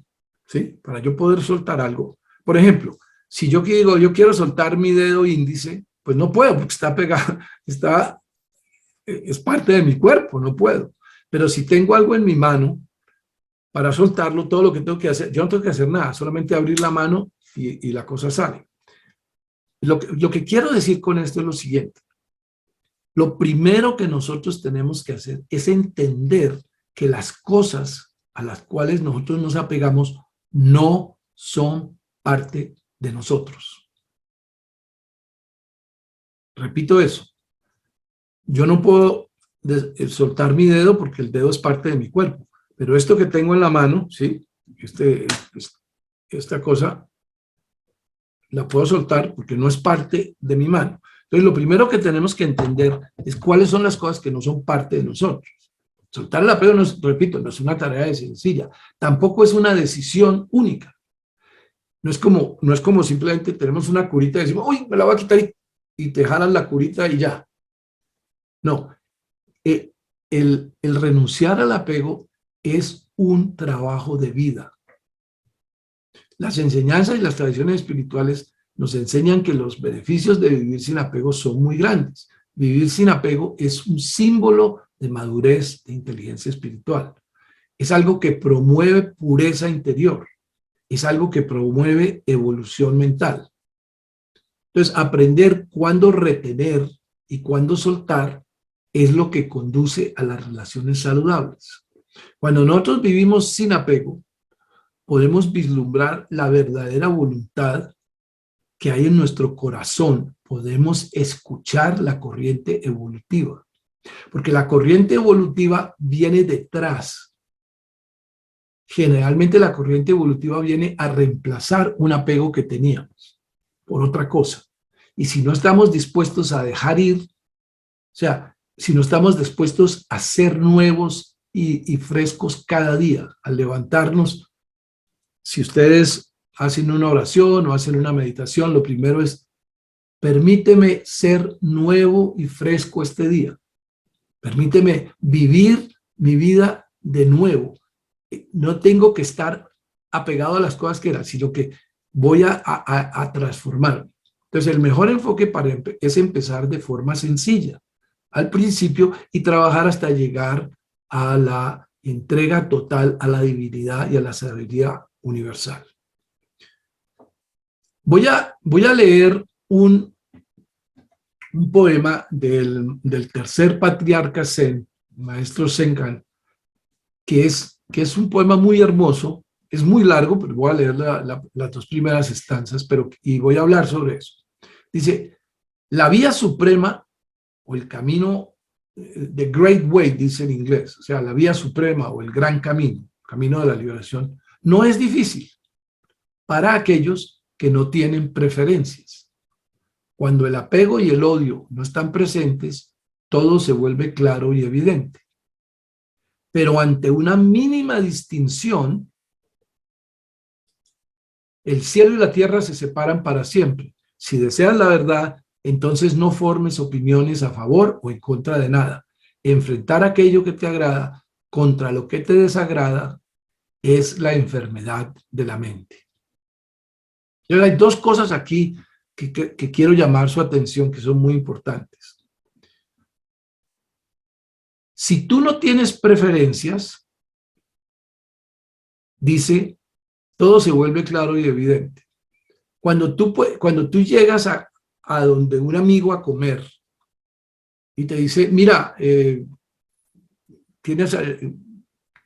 ¿sí? Para yo poder soltar algo, por ejemplo, si yo digo, yo quiero soltar mi dedo índice, pues no puedo porque está pegado, es parte de mi cuerpo, no puedo. Pero si tengo algo en mi mano, para soltarlo, todo lo que tengo que hacer, yo no tengo que hacer nada, solamente abrir la mano y la cosa sale. Lo que quiero decir con esto es lo siguiente. Lo primero que nosotros tenemos que hacer es entender que las cosas a las cuales nosotros nos apegamos no son parte de nosotros. Repito eso. Yo no puedo soltar mi dedo porque el dedo es parte de mi cuerpo, pero esto que tengo en la mano, ¿sí? Esta cosa la puedo soltar porque no es parte de mi mano. Entonces, lo primero que tenemos que entender es cuáles son las cosas que no son parte de nosotros. Soltar el apego, repito, no es una tarea sencilla. Tampoco es una decisión única. No es como simplemente tenemos una curita y decimos, uy, me la voy a quitar y te jalan la curita y ya. No. El renunciar al apego es un trabajo de vida. Las enseñanzas y las tradiciones espirituales nos enseñan que los beneficios de vivir sin apego son muy grandes. Vivir sin apego es un símbolo de madurez, de inteligencia espiritual. Es algo que promueve pureza interior. Es algo que promueve evolución mental. Entonces, aprender cuándo retener y cuándo soltar es lo que conduce a las relaciones saludables. Cuando nosotros vivimos sin apego, podemos vislumbrar la verdadera voluntad que hay en nuestro corazón. Podemos escuchar la corriente evolutiva, porque la corriente evolutiva viene detrás. Generalmente la corriente evolutiva viene a reemplazar un apego que teníamos por otra cosa. Y si no estamos dispuestos a dejar ir, o sea, si no estamos dispuestos a ser nuevos y frescos cada día, al levantarnos, si ustedes hacen una oración o hacen una meditación, lo primero es, permíteme ser nuevo y fresco este día. Permíteme vivir mi vida de nuevo. No tengo que estar apegado a las cosas que eran, sino que voy a transformar. Entonces, el mejor enfoque es empezar de forma sencilla al principio y trabajar hasta llegar a la entrega total a la divinidad y a la sabiduría universal. Voy a leer un poema del tercer patriarca Zen, maestro Zenkan, que es un poema muy hermoso, es muy largo, pero voy a leer las dos primeras estanzas y voy a hablar sobre eso. Dice, la vía suprema o el camino, the great way, dice en inglés, o sea, la vía suprema o el gran camino, camino de la liberación, no es difícil para aquellos que no tienen preferencias. Cuando el apego y el odio no están presentes, todo se vuelve claro y evidente. Pero ante una mínima distinción, el cielo y la tierra se separan para siempre. Si deseas la verdad, entonces no formes opiniones a favor o en contra de nada. Enfrentar aquello que te agrada contra lo que te desagrada es la enfermedad de la mente. Y hay dos cosas aquí que quiero llamar su atención, que son muy importantes. Si tú no tienes preferencias, dice, todo se vuelve claro y evidente. Cuando tú llegas a donde un amigo a comer y te dice, mira,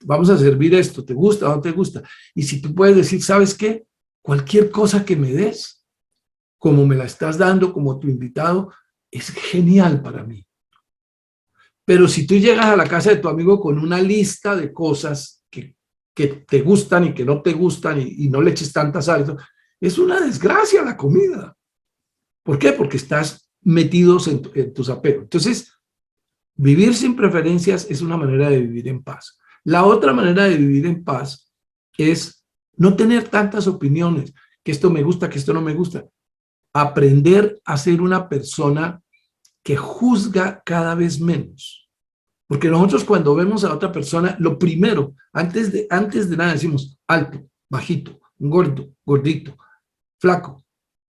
vamos a servir esto, ¿te gusta o no te gusta? Y si tú puedes decir, ¿sabes qué? Cualquier cosa que me des, como me la estás dando, como tu invitado, es genial para mí. Pero si tú llegas a la casa de tu amigo con una lista de cosas que te gustan y que no te gustan y no le eches tanta sal, es una desgracia la comida. ¿Por qué? Porque estás metidos en tus apegos. Entonces, vivir sin preferencias es una manera de vivir en paz. La otra manera de vivir en paz es no tener tantas opiniones, que esto me gusta, que esto no me gusta. Aprender a ser una persona que juzga cada vez menos. Porque nosotros cuando vemos a otra persona, lo primero, antes de nada decimos alto, bajito, gordo, gordito, flaco,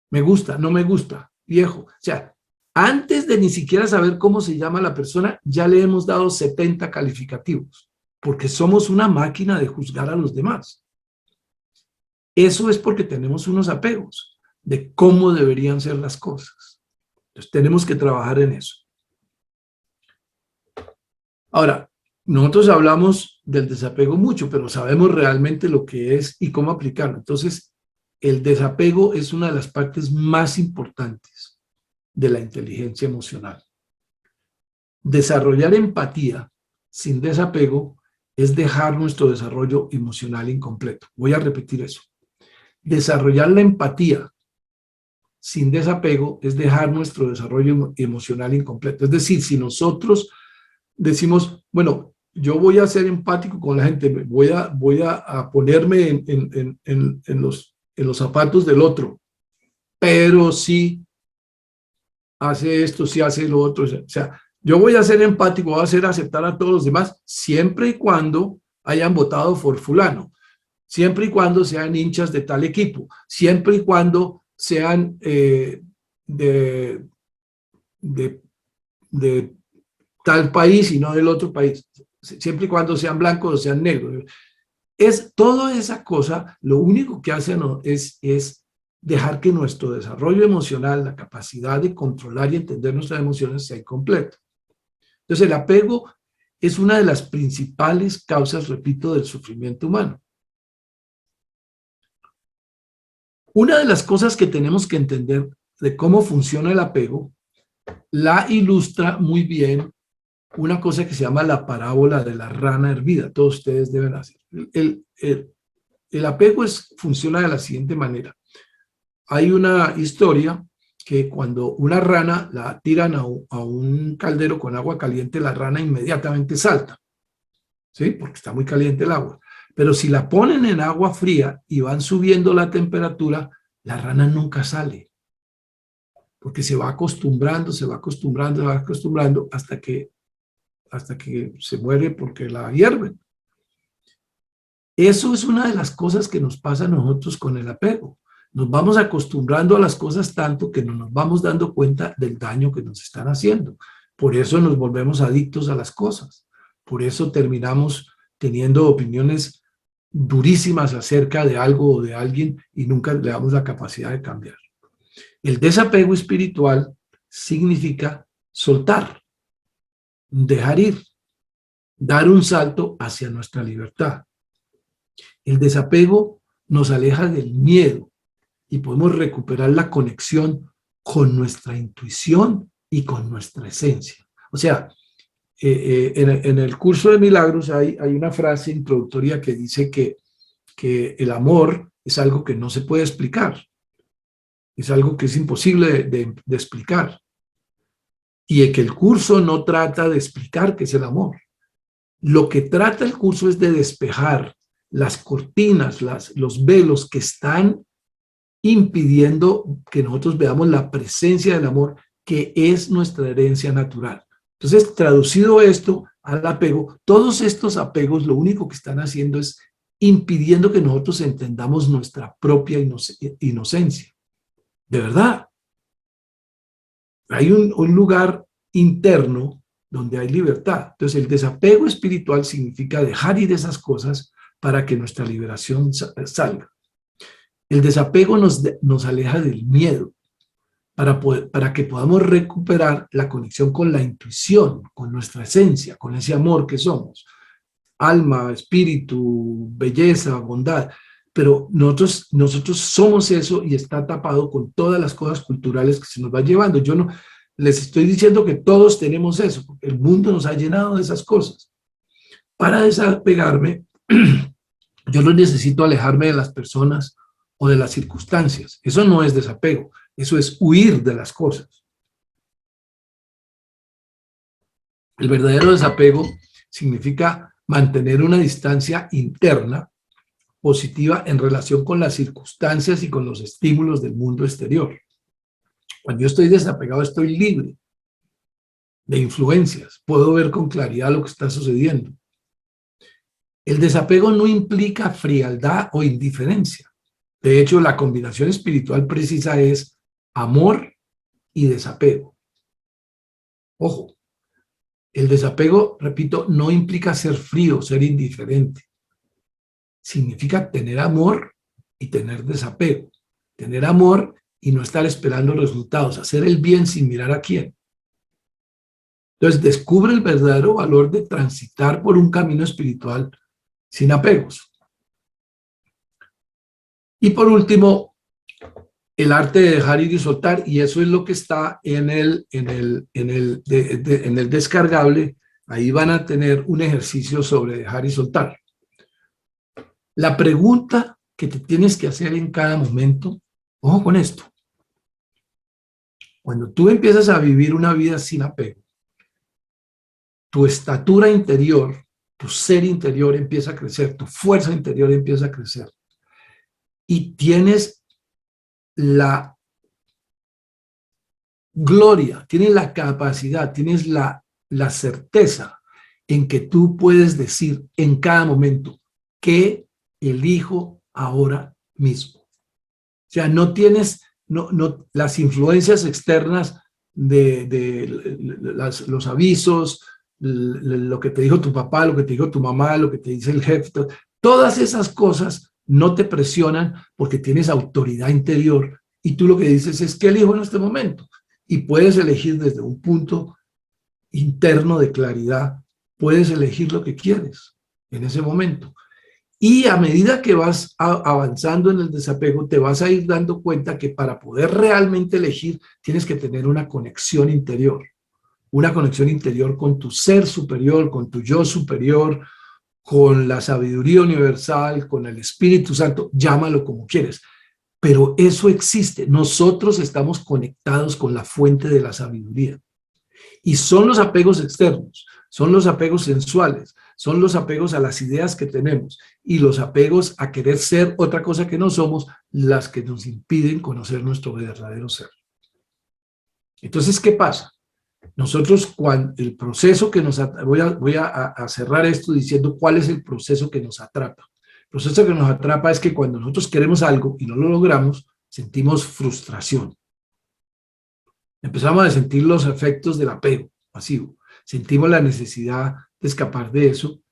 me gusta, no me gusta, viejo. O sea, antes de ni siquiera saber cómo se llama la persona, ya le hemos dado 70 calificativos, porque somos una máquina de juzgar a los demás. Eso es porque tenemos unos apegos de cómo deberían ser las cosas. Entonces tenemos que trabajar en eso. Ahora, nosotros hablamos del desapego mucho, pero sabemos realmente lo que es y cómo aplicarlo. Entonces, el desapego es una de las partes más importantes de la inteligencia emocional. Desarrollar empatía sin desapego es dejar nuestro desarrollo emocional incompleto. Voy a repetir eso. Desarrollar la empatía sin desapego es dejar nuestro desarrollo emocional incompleto. Es decir, si nosotros decimos, bueno, yo voy a ser empático con la gente, voy a ponerme en los zapatos del otro, pero si hace esto, si hace lo otro, o sea, yo voy a ser empático, voy a hacer aceptar a todos los demás, siempre y cuando hayan votado por fulano, siempre y cuando sean hinchas de tal equipo, siempre y cuando sean de tal país y no del otro país, siempre y cuando sean blancos o sean negros. Es toda esa cosa, lo único que hace es dejar que nuestro desarrollo emocional, la capacidad de controlar y entender nuestras emociones sea incompleto. Entonces el apego es una de las principales causas, repito, del sufrimiento humano. Una de las cosas que tenemos que entender de cómo funciona el apego la ilustra muy bien una cosa que se llama la parábola de la rana hervida. Todos ustedes deben hacer. El apego funciona de la siguiente manera. Hay una historia que cuando una rana la tiran a un caldero con agua caliente, la rana inmediatamente salta, ¿sí? Porque está muy caliente el agua. Pero si la ponen en agua fría y van subiendo la temperatura, la rana nunca sale. Porque se va acostumbrando, se va acostumbrando, se va acostumbrando hasta que se muere porque la hierven. Eso es una de las cosas que nos pasa a nosotros con el apego. Nos vamos acostumbrando a las cosas tanto que no nos vamos dando cuenta del daño que nos están haciendo. Por eso nos volvemos adictos a las cosas. Por eso terminamos teniendo opiniones durísimas acerca de algo o de alguien y nunca le damos la capacidad de cambiar. El desapego espiritual significa soltar, dejar ir, dar un salto hacia nuestra libertad. El desapego nos aleja del miedo y podemos recuperar la conexión con nuestra intuición y con nuestra esencia. O sea, en el curso de milagros hay una frase introductoria que dice que el amor es algo que no se puede explicar, es algo que es imposible de explicar, y que el curso no trata de explicar qué es el amor. Lo que trata el curso es de despejar las cortinas, los velos que están impidiendo que nosotros veamos la presencia del amor, que es nuestra herencia natural. Entonces, traducido esto al apego, todos estos apegos lo único que están haciendo es impidiendo que nosotros entendamos nuestra propia inocencia. De verdad. Hay un lugar interno donde hay libertad. Entonces, el desapego espiritual significa dejar ir esas cosas para que nuestra liberación salga. El desapego nos aleja del miedo para que podamos recuperar la conexión con la intuición, con nuestra esencia, con ese amor que somos. Alma, espíritu, belleza, bondad. Pero nosotros somos eso y está tapado con todas las cosas culturales que se nos va llevando. Yo no les estoy diciendo que todos tenemos eso, porque el mundo nos ha llenado de esas cosas. Para desapegarme, yo no necesito alejarme de las personas o de las circunstancias. Eso no es desapego. Eso es huir de las cosas. El verdadero desapego significa mantener una distancia interna positiva en relación con las circunstancias y con los estímulos del mundo exterior. Cuando yo estoy desapegado, estoy libre de influencias. Puedo ver con claridad lo que está sucediendo. El desapego no implica frialdad o indiferencia. De hecho, la combinación espiritual precisa es amor y desapego. Ojo, el desapego, repito, no implica ser frío, ser indiferente. Significa tener amor y tener desapego. Tener amor y no estar esperando resultados. Hacer el bien sin mirar a quién. Entonces, descubre el verdadero valor de transitar por un camino espiritual sin apegos. Y por último, el arte de dejar ir y soltar, y eso es lo que está en el descargable. Ahí van a tener un ejercicio sobre dejar y soltar. La pregunta que te tienes que hacer en cada momento, ojo con esto, cuando tú empiezas a vivir una vida sin apego, tu estatura interior, tu ser interior empieza a crecer, tu fuerza interior empieza a crecer. Y tienes la gloria, tienes la capacidad, tienes la certeza en que tú puedes decir en cada momento que elijo ahora mismo. O sea, no tienes las influencias externas de los avisos, lo que te dijo tu papá, lo que te dijo tu mamá, lo que te dice el jefe, todas esas cosas no te presionan porque tienes autoridad interior y tú lo que dices es ¿qué elijo en este momento? Y puedes elegir desde un punto interno de claridad, puedes elegir lo que quieres en ese momento. Y a medida que vas avanzando en el desapego, te vas a ir dando cuenta que para poder realmente elegir, tienes que tener una conexión interior con tu ser superior, con tu yo superior, con la sabiduría universal, con el Espíritu Santo, llámalo como quieres. Pero eso existe. Nosotros estamos conectados con la fuente de la sabiduría. Y son los apegos externos, son los apegos sensuales, son los apegos a las ideas que tenemos y los apegos a querer ser otra cosa que no somos las que nos impiden conocer nuestro verdadero ser. Entonces, ¿qué pasa? Nosotros, cuando el proceso que nos voy a cerrar esto diciendo cuál es el proceso que nos atrapa. El proceso que nos atrapa es que cuando nosotros queremos algo y no lo logramos, sentimos frustración. Empezamos a sentir los efectos del apego pasivo. Sentimos la necesidad de escapar de eso,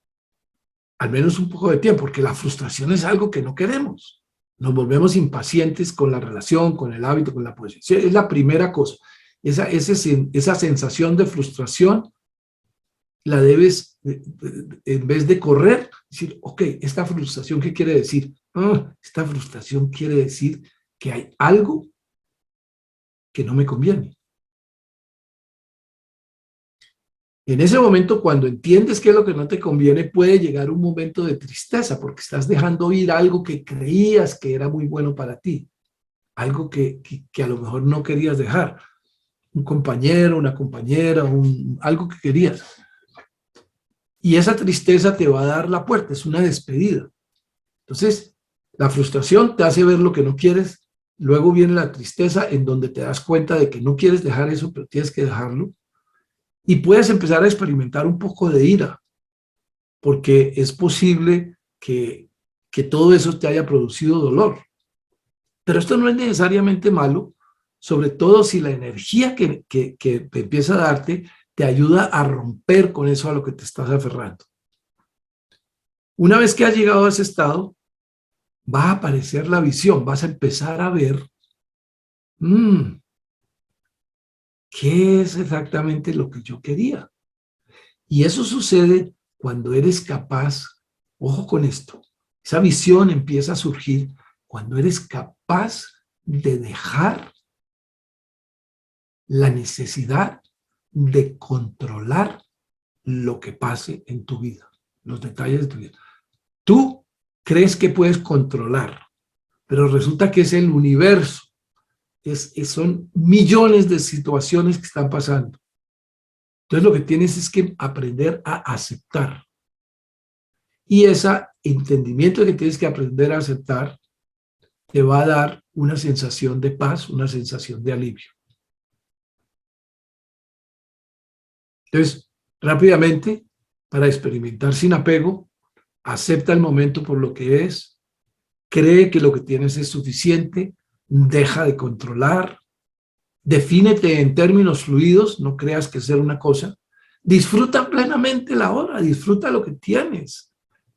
al menos un poco de tiempo, porque la frustración es algo que no queremos. Nos volvemos impacientes con la relación, con el hábito, con la posición. Es la primera cosa. Esa sensación de frustración la debes, en vez de correr, decir, ok, esta frustración, ¿qué quiere decir? Esta frustración quiere decir que hay algo que no me conviene. En ese momento, cuando entiendes qué es lo que no te conviene, puede llegar un momento de tristeza porque estás dejando ir algo que creías que era muy bueno para ti, algo que a lo mejor no querías dejar, un compañero, una compañera, algo que querías. Y esa tristeza te va a dar la puerta, es una despedida. Entonces, la frustración te hace ver lo que no quieres, luego viene la tristeza en donde te das cuenta de que no quieres dejar eso, pero tienes que dejarlo. Y puedes empezar a experimentar un poco de ira, porque es posible que todo eso te haya producido dolor. Pero esto no es necesariamente malo, sobre todo si la energía que empieza a darte te ayuda a romper con eso a lo que te estás aferrando. Una vez que has llegado a ese estado, va a aparecer la visión, vas a empezar a ver qué es exactamente lo que yo quería. Y eso sucede cuando eres capaz, ojo con esto, esa visión empieza a surgir cuando eres capaz de dejar la necesidad de controlar lo que pase en tu vida, los detalles de tu vida. Tú crees que puedes controlar, pero resulta que es el universo son millones de situaciones que están pasando. Entonces lo que tienes es que aprender a aceptar. Y ese entendimiento que tienes que aprender a aceptar te va a dar una sensación de paz, una sensación de alivio. Entonces, rápidamente, para experimentar sin apego, acepta el momento por lo que es, cree que lo que tienes es suficiente, deja de controlar, defínete en términos fluidos, no creas que ser una cosa, disfruta plenamente la hora, disfruta lo que tienes.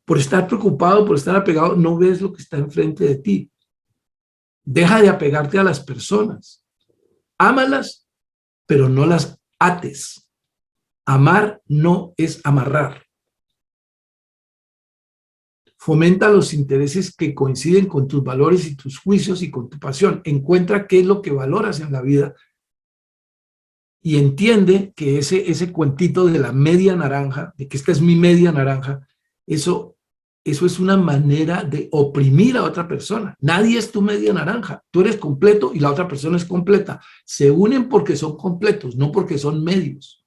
Por estar preocupado, por estar apegado, no ves lo que está enfrente de ti. Deja de apegarte a las personas. Ámalas, pero no las ates. Amar no es amarrar. Fomenta los intereses que coinciden con tus valores y tus juicios y con tu pasión. Encuentra qué es lo que valoras en la vida y entiende que ese cuentito de la media naranja, de que esta es mi media naranja, eso es una manera de oprimir a otra persona. Nadie es tu media naranja. Tú eres completo y la otra persona es completa. Se unen porque son completos, no porque son medios.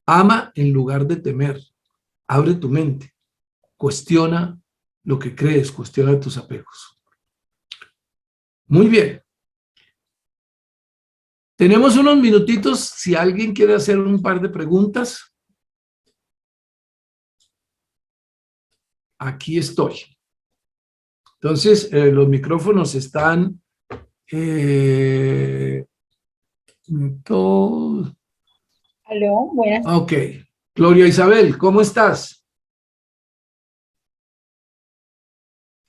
Ama en lugar de temer. Abre tu mente. Cuestiona lo que crees, cuestiona tus apegos. Muy bien. Tenemos unos minutitos si alguien quiere hacer un par de preguntas. Aquí estoy. Entonces, los micrófonos están todos. Aló, buenas. Ok. Gloria Isabel, ¿cómo estás?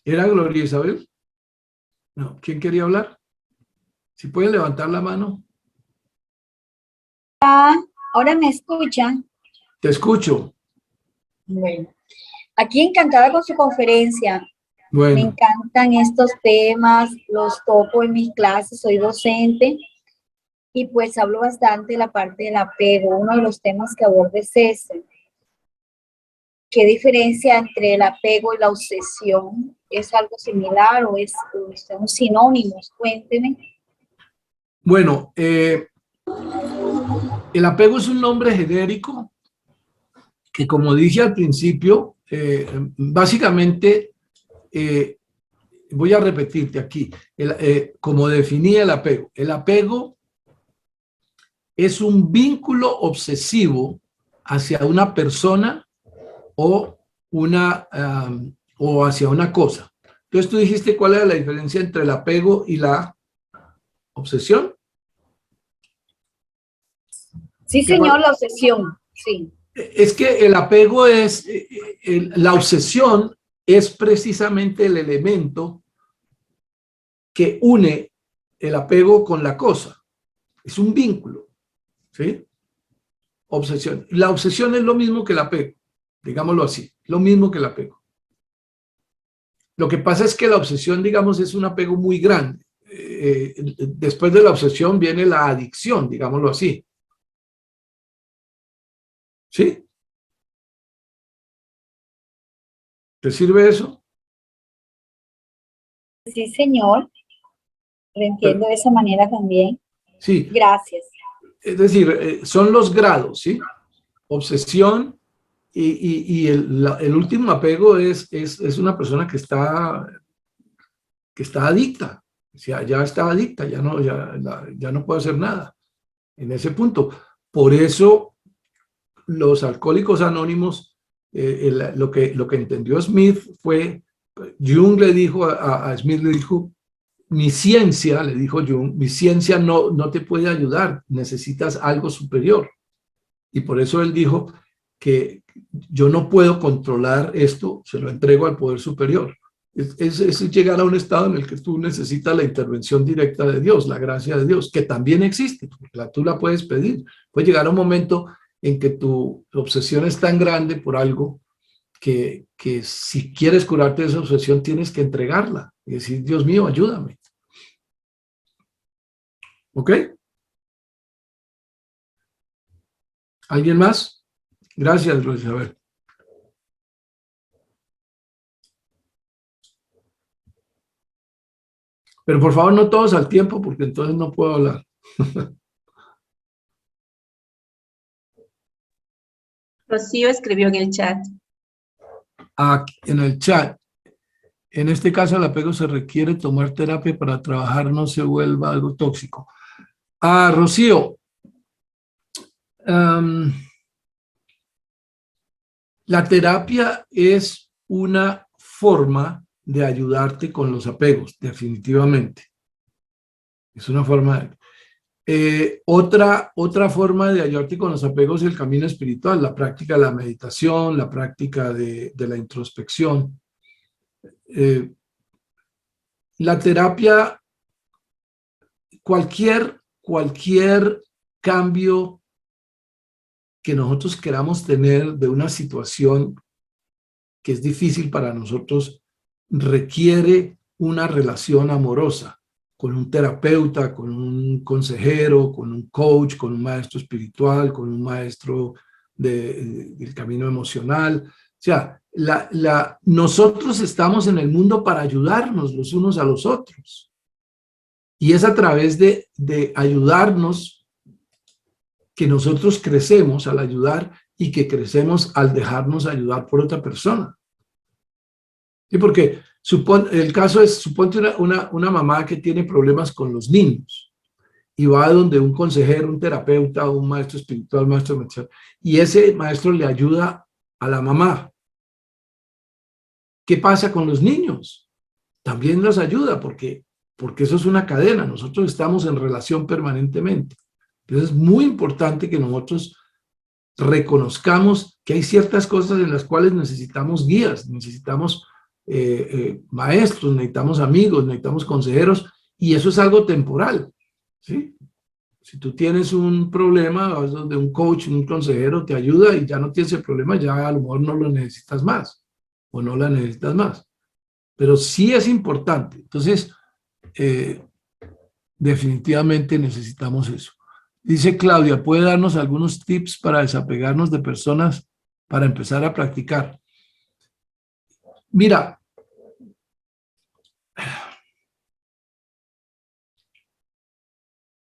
¿Era Gloria Isabel? No. ¿Quién quería hablar? Si pueden levantar la mano. Ahora me escuchan. Te escucho. Bueno, aquí encantada con su conferencia. Me Bueno, encantan estos temas, los toco en mis clases, soy docente y pues hablo bastante de la parte del apego. Uno de los temas que abordo es ese. ¿Qué diferencia entre el apego y la obsesión? ¿Es algo similar o son sinónimos? Cuénteme. bueno, el apego es un nombre genérico que, como dije al principio, básicamente, voy a repetirte aquí, como definí el apego. El apego es un vínculo obsesivo hacia una persona o, o hacia una cosa. Entonces tú dijiste cuál era la diferencia entre el apego y la obsesión. Sí, señor, la obsesión, sí. Es que el apego es, la obsesión es precisamente el elemento que une el apego con la cosa. Es un vínculo, ¿sí? Obsesión. La obsesión es lo mismo que el apego, digámoslo así, lo mismo que el apego. Lo que pasa es que la obsesión, digamos, es un apego muy grande. Después de la obsesión viene la adicción, digámoslo así. ¿Sí? ¿Te sirve eso? Sí, señor, lo entiendo de esa manera también. Sí, Gracias. es decir, son los grados, ¿sí? Obsesión y el último apego es una persona que está adicta, o sea, ya está adicta, ya no puede hacer nada en ese punto. Por eso los alcohólicos anónimos, lo que entendió Smith fue, Jung le dijo a Smith, le dijo, mi ciencia, le dijo Jung, mi ciencia no te puede ayudar, necesitas algo superior. Y por eso él dijo que yo no puedo controlar esto, se lo entrego al poder superior. Es llegar a un estado en el que tú necesitas la intervención directa de Dios, la gracia de Dios, que también existe, porque tú la puedes pedir. Puede llegar a un momento en que tu obsesión es tan grande por algo que si quieres curarte de esa obsesión tienes que entregarla y decir, Dios mío, ayúdame. ¿Ok? ¿Alguien más? Gracias, Luis. A ver. Pero por favor no todos al tiempo porque entonces no puedo hablar. Rocío escribió en el chat. Aquí, en el chat. En este caso, el apego se requiere tomar terapia para trabajar, no se vuelva algo tóxico. Rocío, la terapia es una forma de ayudarte con los apegos, definitivamente. Es una forma de... otra forma de ayudarte con los apegos es el camino espiritual, la práctica de la meditación, la práctica de la introspección. La terapia, cualquier cambio que nosotros queramos tener de una situación que es difícil para nosotros, requiere una relación amorosa con un terapeuta, con un consejero, con un coach, con un maestro espiritual, con un maestro del camino emocional. O sea, nosotros estamos en el mundo para ayudarnos los unos a los otros. Y es a través de ayudarnos que nosotros crecemos al ayudar y que crecemos al dejarnos ayudar por otra persona. ¿Sí? Porque el caso es, suponte una mamá que tiene problemas con los niños y va donde un consejero, un terapeuta, un maestro espiritual, maestro mental, y ese maestro le ayuda a la mamá. ¿Qué pasa con los niños? También los ayuda porque eso es una cadena. Nosotros estamos en relación permanentemente. Entonces es muy importante que nosotros reconozcamos que hay ciertas cosas en las cuales necesitamos guías, necesitamos maestros, necesitamos amigos, necesitamos consejeros, y eso es algo temporal, ¿sí? Si tú tienes un problema, vas donde un coach, un consejero te ayuda y ya no tienes el problema, ya a lo mejor no lo necesitas más o no la necesitas más. Pero sí es importante. Entonces, definitivamente necesitamos eso. Dice Claudia, ¿puede darnos algunos tips para desapegarnos de personas para empezar a practicar? Mira,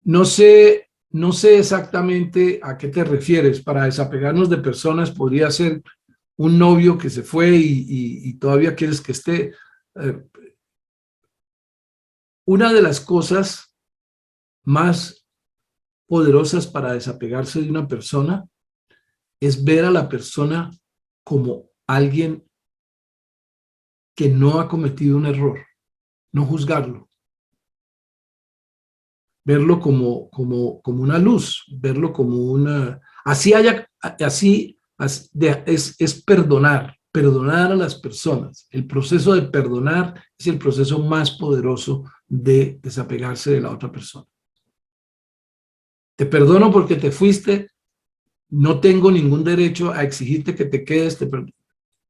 no sé exactamente a qué te refieres. Para desapegarnos de personas podría ser un novio que se fue y todavía quieres que esté. Una de las cosas más poderosas para desapegarse de una persona es ver a la persona como alguien que no ha cometido un error, no juzgarlo. Verlo como una luz, verlo como una... es perdonar a las personas. El proceso de perdonar es el proceso más poderoso de desapegarse de la otra persona. Te perdono porque te fuiste, no tengo ningún derecho a exigirte que te quedes,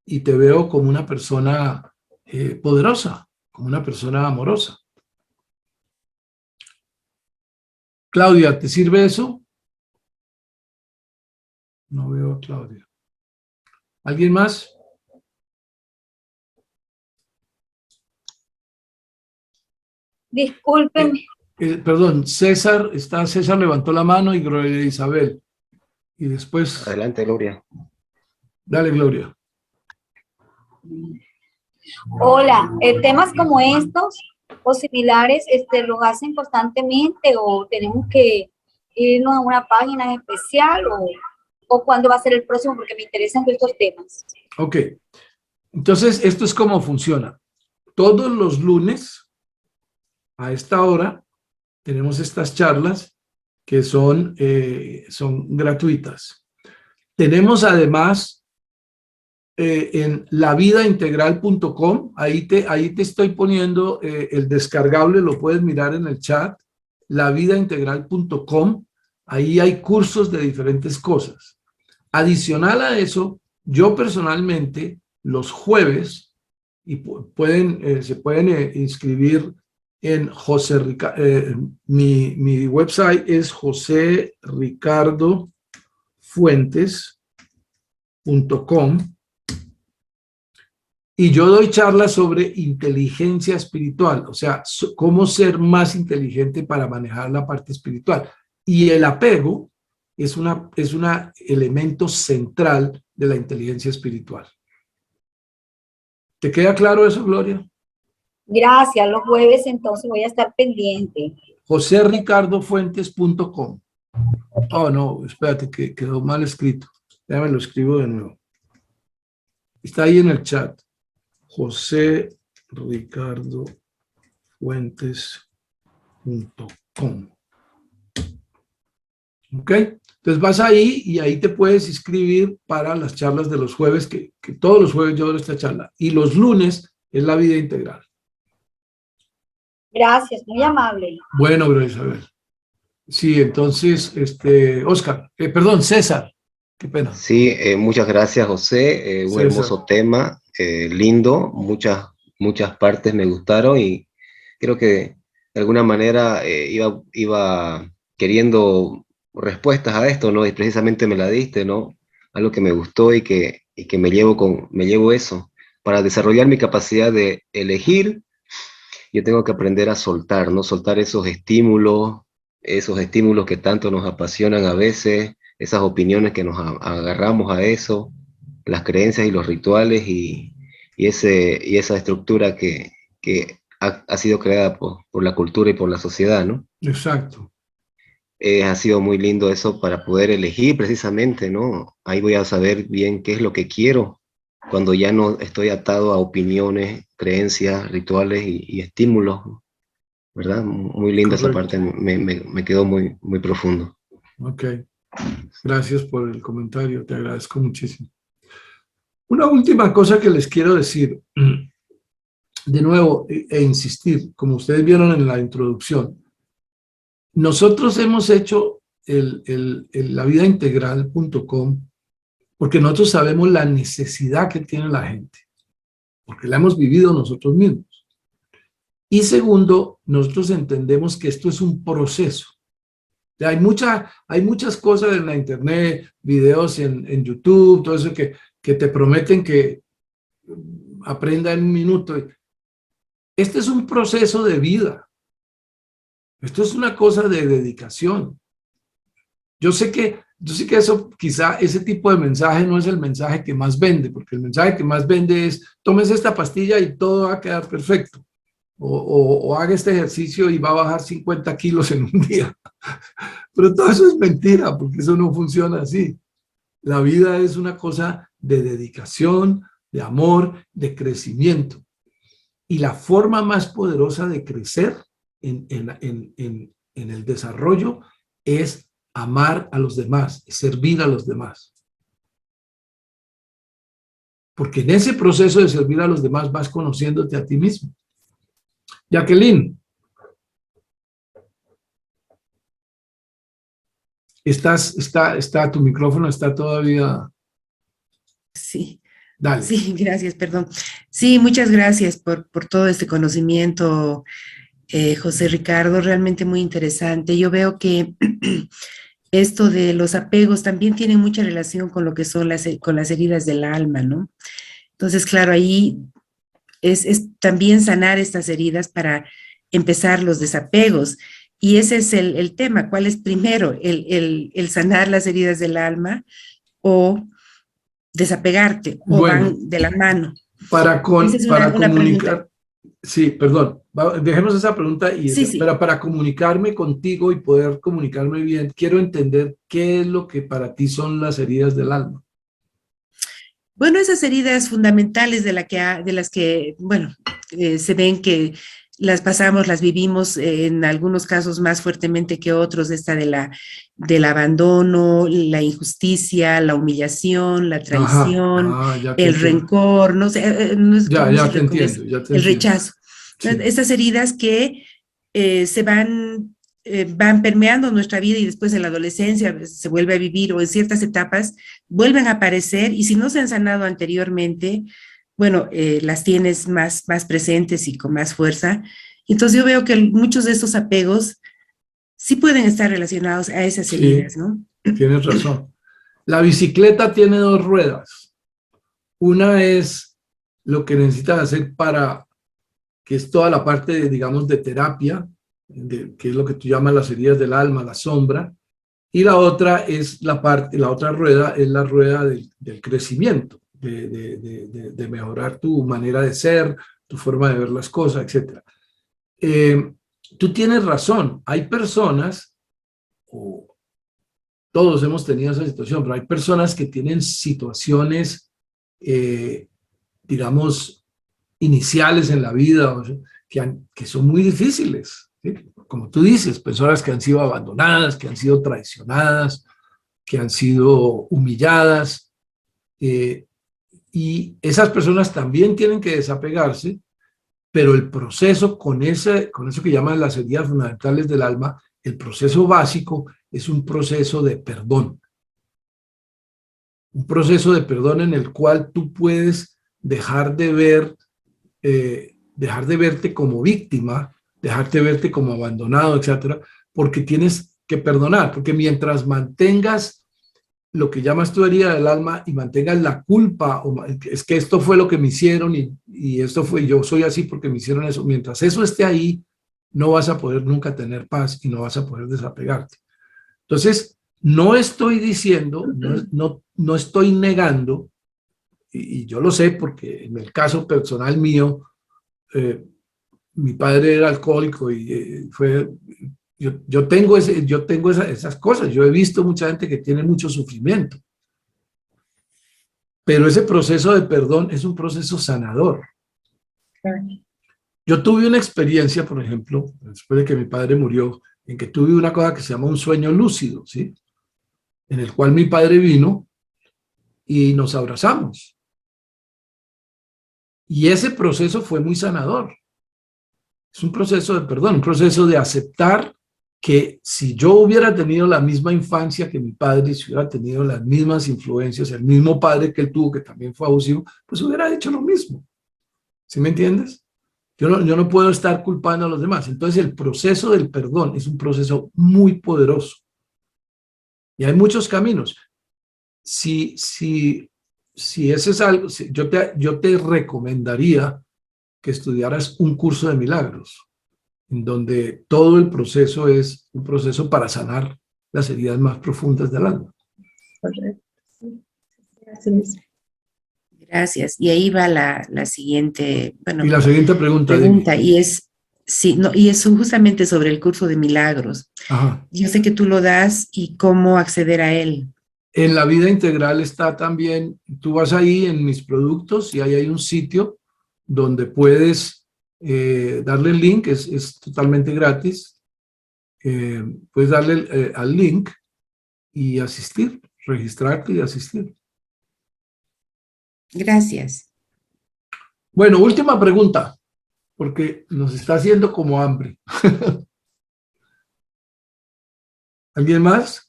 y te veo como una persona poderosa, como una persona amorosa. Claudia, ¿te sirve eso? No veo a Claudia. ¿Alguien más? Discúlpenme. Perdón, César levantó la mano y Gloria Isabel. Y después... Adelante, Gloria. Dale, Gloria. Hola, temas como estos o similares, ¿los hacen constantemente o tenemos que irnos a una página especial o cuándo va a ser el próximo? Porque me interesan estos temas. Ok, entonces esto es cómo funciona. Todos los lunes a esta hora tenemos estas charlas que son gratuitas. Tenemos además en lavidaintegral.com, ahí te estoy poniendo el descargable, lo puedes mirar en el chat, lavidaintegral.com, ahí hay cursos de diferentes cosas. Adicional a eso, yo personalmente los jueves, y se pueden inscribir en mi website es josericardofuentes.com, Y yo doy charlas sobre inteligencia espiritual, o sea, cómo ser más inteligente para manejar la parte espiritual. Y el apego es un elemento central de la inteligencia espiritual. ¿Te queda claro eso, Gloria? Gracias, los jueves entonces voy a estar pendiente. JosericardoFuentes.com. Oh, no, espérate, que quedó mal escrito. Déjame lo escribo de nuevo. Está ahí en el chat. JosericardoFuentes.com. ¿Ok? Entonces vas ahí y ahí te puedes inscribir para las charlas de los jueves, que todos los jueves yo doy esta charla. Y los lunes es la vida integral. Gracias, muy amable. Bueno, Gloria Isabel. Sí, entonces, César. Qué pena. Sí, muchas gracias, José. Un César. hermoso tema, lindo, muchas partes me gustaron y creo que de alguna manera iba queriendo respuestas a esto, ¿no? Y precisamente me la diste, ¿no? Algo que me gustó y que me llevo eso. Para desarrollar mi capacidad de elegir, yo tengo que aprender a soltar, ¿no? Soltar esos estímulos que tanto nos apasionan a veces, esas opiniones que nos agarramos a eso, las creencias y los rituales y esa estructura que ha sido creada por la cultura y por la sociedad, ¿no? Exacto. Ha sido muy lindo eso para poder elegir precisamente, ¿no? Ahí voy a saber bien qué es lo que quiero cuando ya no estoy atado a opiniones, creencias, rituales y estímulos, ¿verdad? Muy linda esa parte, me quedó muy, muy profundo. Ok. Gracias por el comentario, te agradezco muchísimo. Una última cosa que les quiero decir, de nuevo, e insistir, como ustedes vieron en la introducción, nosotros hemos hecho lavidaintegral.com porque nosotros sabemos la necesidad que tiene la gente, porque la hemos vivido nosotros mismos. Y segundo, nosotros entendemos que esto es un proceso. Hay muchas cosas en la internet, videos en YouTube, todo eso que te prometen que aprenda en un minuto. Este es un proceso de vida. Esto es una cosa de dedicación. Yo sé que eso, quizá ese tipo de mensaje no es el mensaje que más vende, porque el mensaje que más vende es, tómese esta pastilla y todo va a quedar perfecto. O haga este ejercicio y va a bajar 50 kilos en un día. Pero todo eso es mentira, porque eso no funciona así. La vida es una cosa de dedicación, de amor, de crecimiento. Y la forma más poderosa de crecer en el desarrollo es amar a los demás, servir a los demás. Porque en ese proceso de servir a los demás vas conociéndote a ti mismo. Jacqueline. Tu micrófono está todavía... Sí. Dale. Sí, gracias, perdón. Sí, muchas gracias por todo este conocimiento, José Ricardo, realmente muy interesante. Yo veo que esto de los apegos también tiene mucha relación con lo que son con las heridas del alma, ¿no? Entonces, claro, ahí es también sanar estas heridas para empezar los desapegos. Y ese es el tema, ¿cuál es primero? El sanar las heridas del alma o desapegarte, o van de la mano. Para una comunicar, sí, perdón, dejemos esa pregunta, sí. Pero para comunicarme contigo y poder comunicarme bien, quiero entender qué es lo que para ti son las heridas del alma. Bueno, esas heridas fundamentales de las que, bueno, se ven que las pasamos, las vivimos en algunos casos más fuertemente que otros, esta del abandono, la injusticia, la humillación, la traición, el rencor, no sé, ya te entiendo, el rechazo. Sí. Estas heridas que se van permeando nuestra vida y después en la adolescencia se vuelve a vivir o en ciertas etapas vuelven a aparecer y si no se han sanado anteriormente, bueno, las tienes más presentes y con más fuerza. Entonces yo veo que muchos de estos apegos sí pueden estar relacionados a esas heridas, ¿no? Tienes razón. La bicicleta tiene dos ruedas. Una es lo que necesitas hacer que es toda la parte, digamos, de terapia, que es lo que tú llamas las heridas del alma, la sombra, y la otra es la otra rueda es la rueda del crecimiento, de mejorar tu manera de ser, tu forma de ver las cosas, etc. Tú tienes razón, hay personas, o todos hemos tenido esa situación, pero hay personas que tienen situaciones, digamos, iniciales en la vida, o sea, que son muy difíciles, ¿sí? Como tú dices, personas que han sido abandonadas, que han sido traicionadas, que han sido humilladas, y esas personas también tienen que desapegarse, pero el proceso con eso que llaman las heridas fundamentales del alma, el proceso básico es un proceso de perdón. Un proceso de perdón en el cual tú puedes dejar de verte como víctima, dejarte verte como abandonado, etcétera, porque tienes que perdonar, porque mientras mantengas lo que llamas tu herida del alma y mantengas la culpa, es que esto fue lo que me hicieron y esto fue, yo soy así porque me hicieron eso, mientras eso esté ahí, no vas a poder nunca tener paz y no vas a poder desapegarte. Entonces, no estoy diciendo, no estoy negando, y yo lo sé porque en el caso personal mío, mi padre era alcohólico y yo tengo esas cosas. Yo he visto mucha gente que tiene mucho sufrimiento, pero ese proceso de perdón es un proceso sanador. Yo tuve una experiencia, por ejemplo, después de que mi padre murió, en que tuve una cosa que se llama un sueño lúcido, ¿sí? En el cual mi padre vino y nos abrazamos. Y ese proceso fue muy sanador. Es un proceso de perdón, un proceso de aceptar que si yo hubiera tenido la misma infancia que mi padre, si hubiera tenido las mismas influencias, el mismo padre que él tuvo, que también fue abusivo, pues hubiera hecho lo mismo. ¿Sí me entiendes? Yo no puedo estar culpando a los demás. Entonces el proceso del perdón es un proceso muy poderoso. Y hay muchos caminos. Si ese es algo, yo te recomendaría que estudiaras un curso de milagros, en donde todo el proceso es un proceso para sanar las heridas más profundas del alma. Correcto. Gracias. Gracias. Y ahí va la siguiente, bueno, Y la siguiente pregunta. y es, sí, no, y es justamente sobre el curso de milagros. Ajá. Yo sé que tú lo das y cómo acceder a él. En la vida integral está también, tú vas ahí en mis productos y ahí hay un sitio donde puedes darle el link, es totalmente gratis. Puedes darle al link y asistir, registrarte y asistir. Gracias. Bueno, última pregunta, porque nos está haciendo como hambre. ¿Alguien más?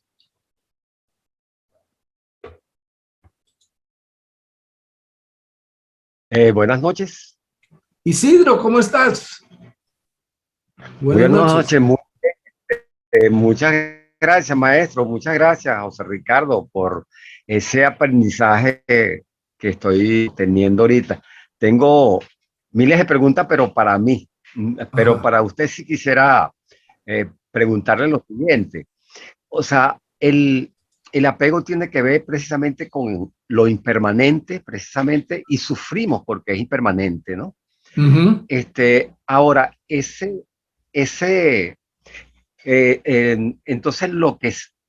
Buenas noches. Isidro, ¿cómo estás? Buenas noches. Muchas gracias, maestro. Muchas gracias, José Ricardo, por ese aprendizaje que estoy teniendo ahorita. Tengo miles de preguntas, pero para mí. Pero Ajá. para usted sí quisiera preguntarle lo siguiente. O sea, el apego tiene que ver precisamente con lo impermanente, precisamente, y sufrimos porque es impermanente, ¿no? Uh-huh. Ahora, entonces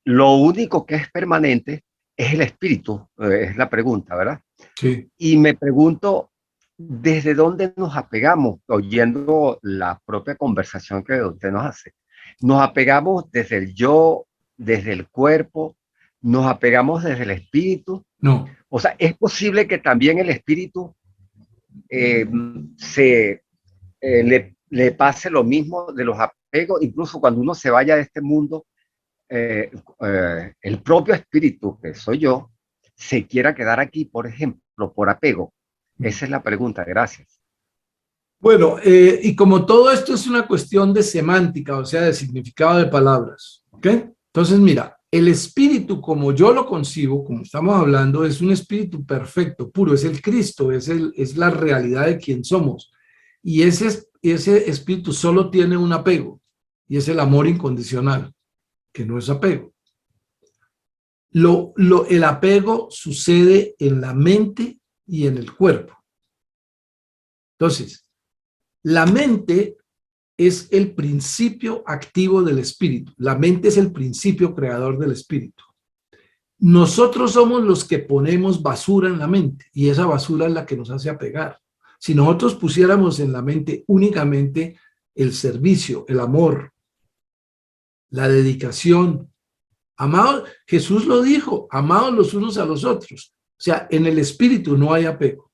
lo único que es permanente es el espíritu, es la pregunta, ¿verdad? Sí. Y me pregunto, ¿desde dónde nos apegamos? Oyendo la propia conversación que usted nos hace. Nos apegamos desde el yo, desde el cuerpo, nos apegamos desde el espíritu. No. O sea, es posible que también el espíritu le pase lo mismo de los apegos, incluso cuando uno se vaya de este mundo, el propio espíritu, que soy yo, se quiera quedar aquí, por ejemplo, por apego. Esa es la pregunta, gracias. Bueno, y como todo esto es una cuestión de semántica, o sea, de significado de palabras, ¿ok? Entonces, mira, El espíritu, como yo lo concibo, como estamos hablando, es un espíritu perfecto, puro, es el Cristo, es la realidad de quien somos. Y ese espíritu solo tiene un apego, y es el amor incondicional, que no es apego. El apego sucede en la mente y en el cuerpo. Entonces, la mente es el principio activo del espíritu. La mente es el principio creador del espíritu. Nosotros somos los que ponemos basura en la mente y esa basura es la que nos hace apegar. Si nosotros pusiéramos en la mente únicamente el servicio, el amor, la dedicación, amados, Jesús lo dijo, amados los unos a los otros. O sea, en el espíritu no hay apego.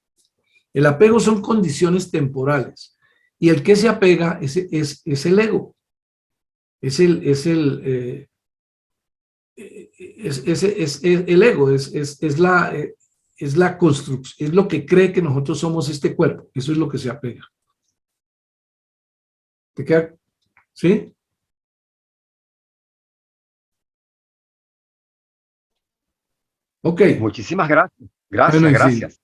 El apego son condiciones temporales. Y el que se apega es el ego. Es el ego, es la construcción, es lo que cree que nosotros somos este cuerpo. Eso es lo que se apega. ¿Te queda? ¿Sí? Ok. Muchísimas gracias. Gracias, Bueno, gracias.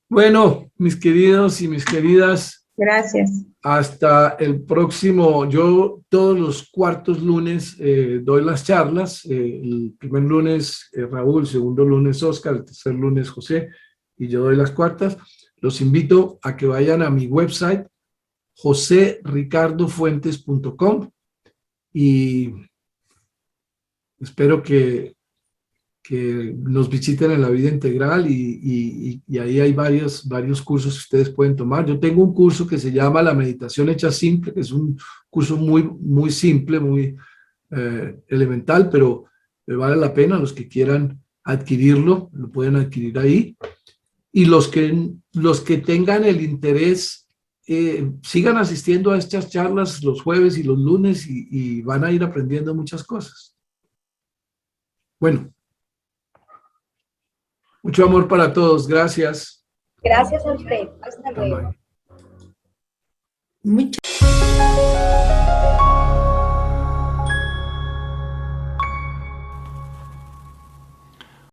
Bueno, mis queridos y mis queridas, Gracias. hasta el próximo. Yo todos los cuartos lunes doy las charlas. El primer lunes Raúl, el segundo lunes Oscar, el tercer lunes José y yo doy las cuartas. Los invito a que vayan a mi website josericardofuentes.com y espero que nos visiten en la vida integral y ahí hay varios cursos que ustedes pueden tomar. Yo tengo un curso que se llama La Meditación Hecha Simple, que es un curso muy simple, muy elemental, pero vale la pena. Los que quieran adquirirlo, lo pueden adquirir ahí. Y los que tengan el interés, sigan asistiendo a estas charlas los jueves y los lunes y van a ir aprendiendo muchas cosas. Bueno. Mucho amor para todos. Gracias. Gracias a usted. Hasta luego. Muchas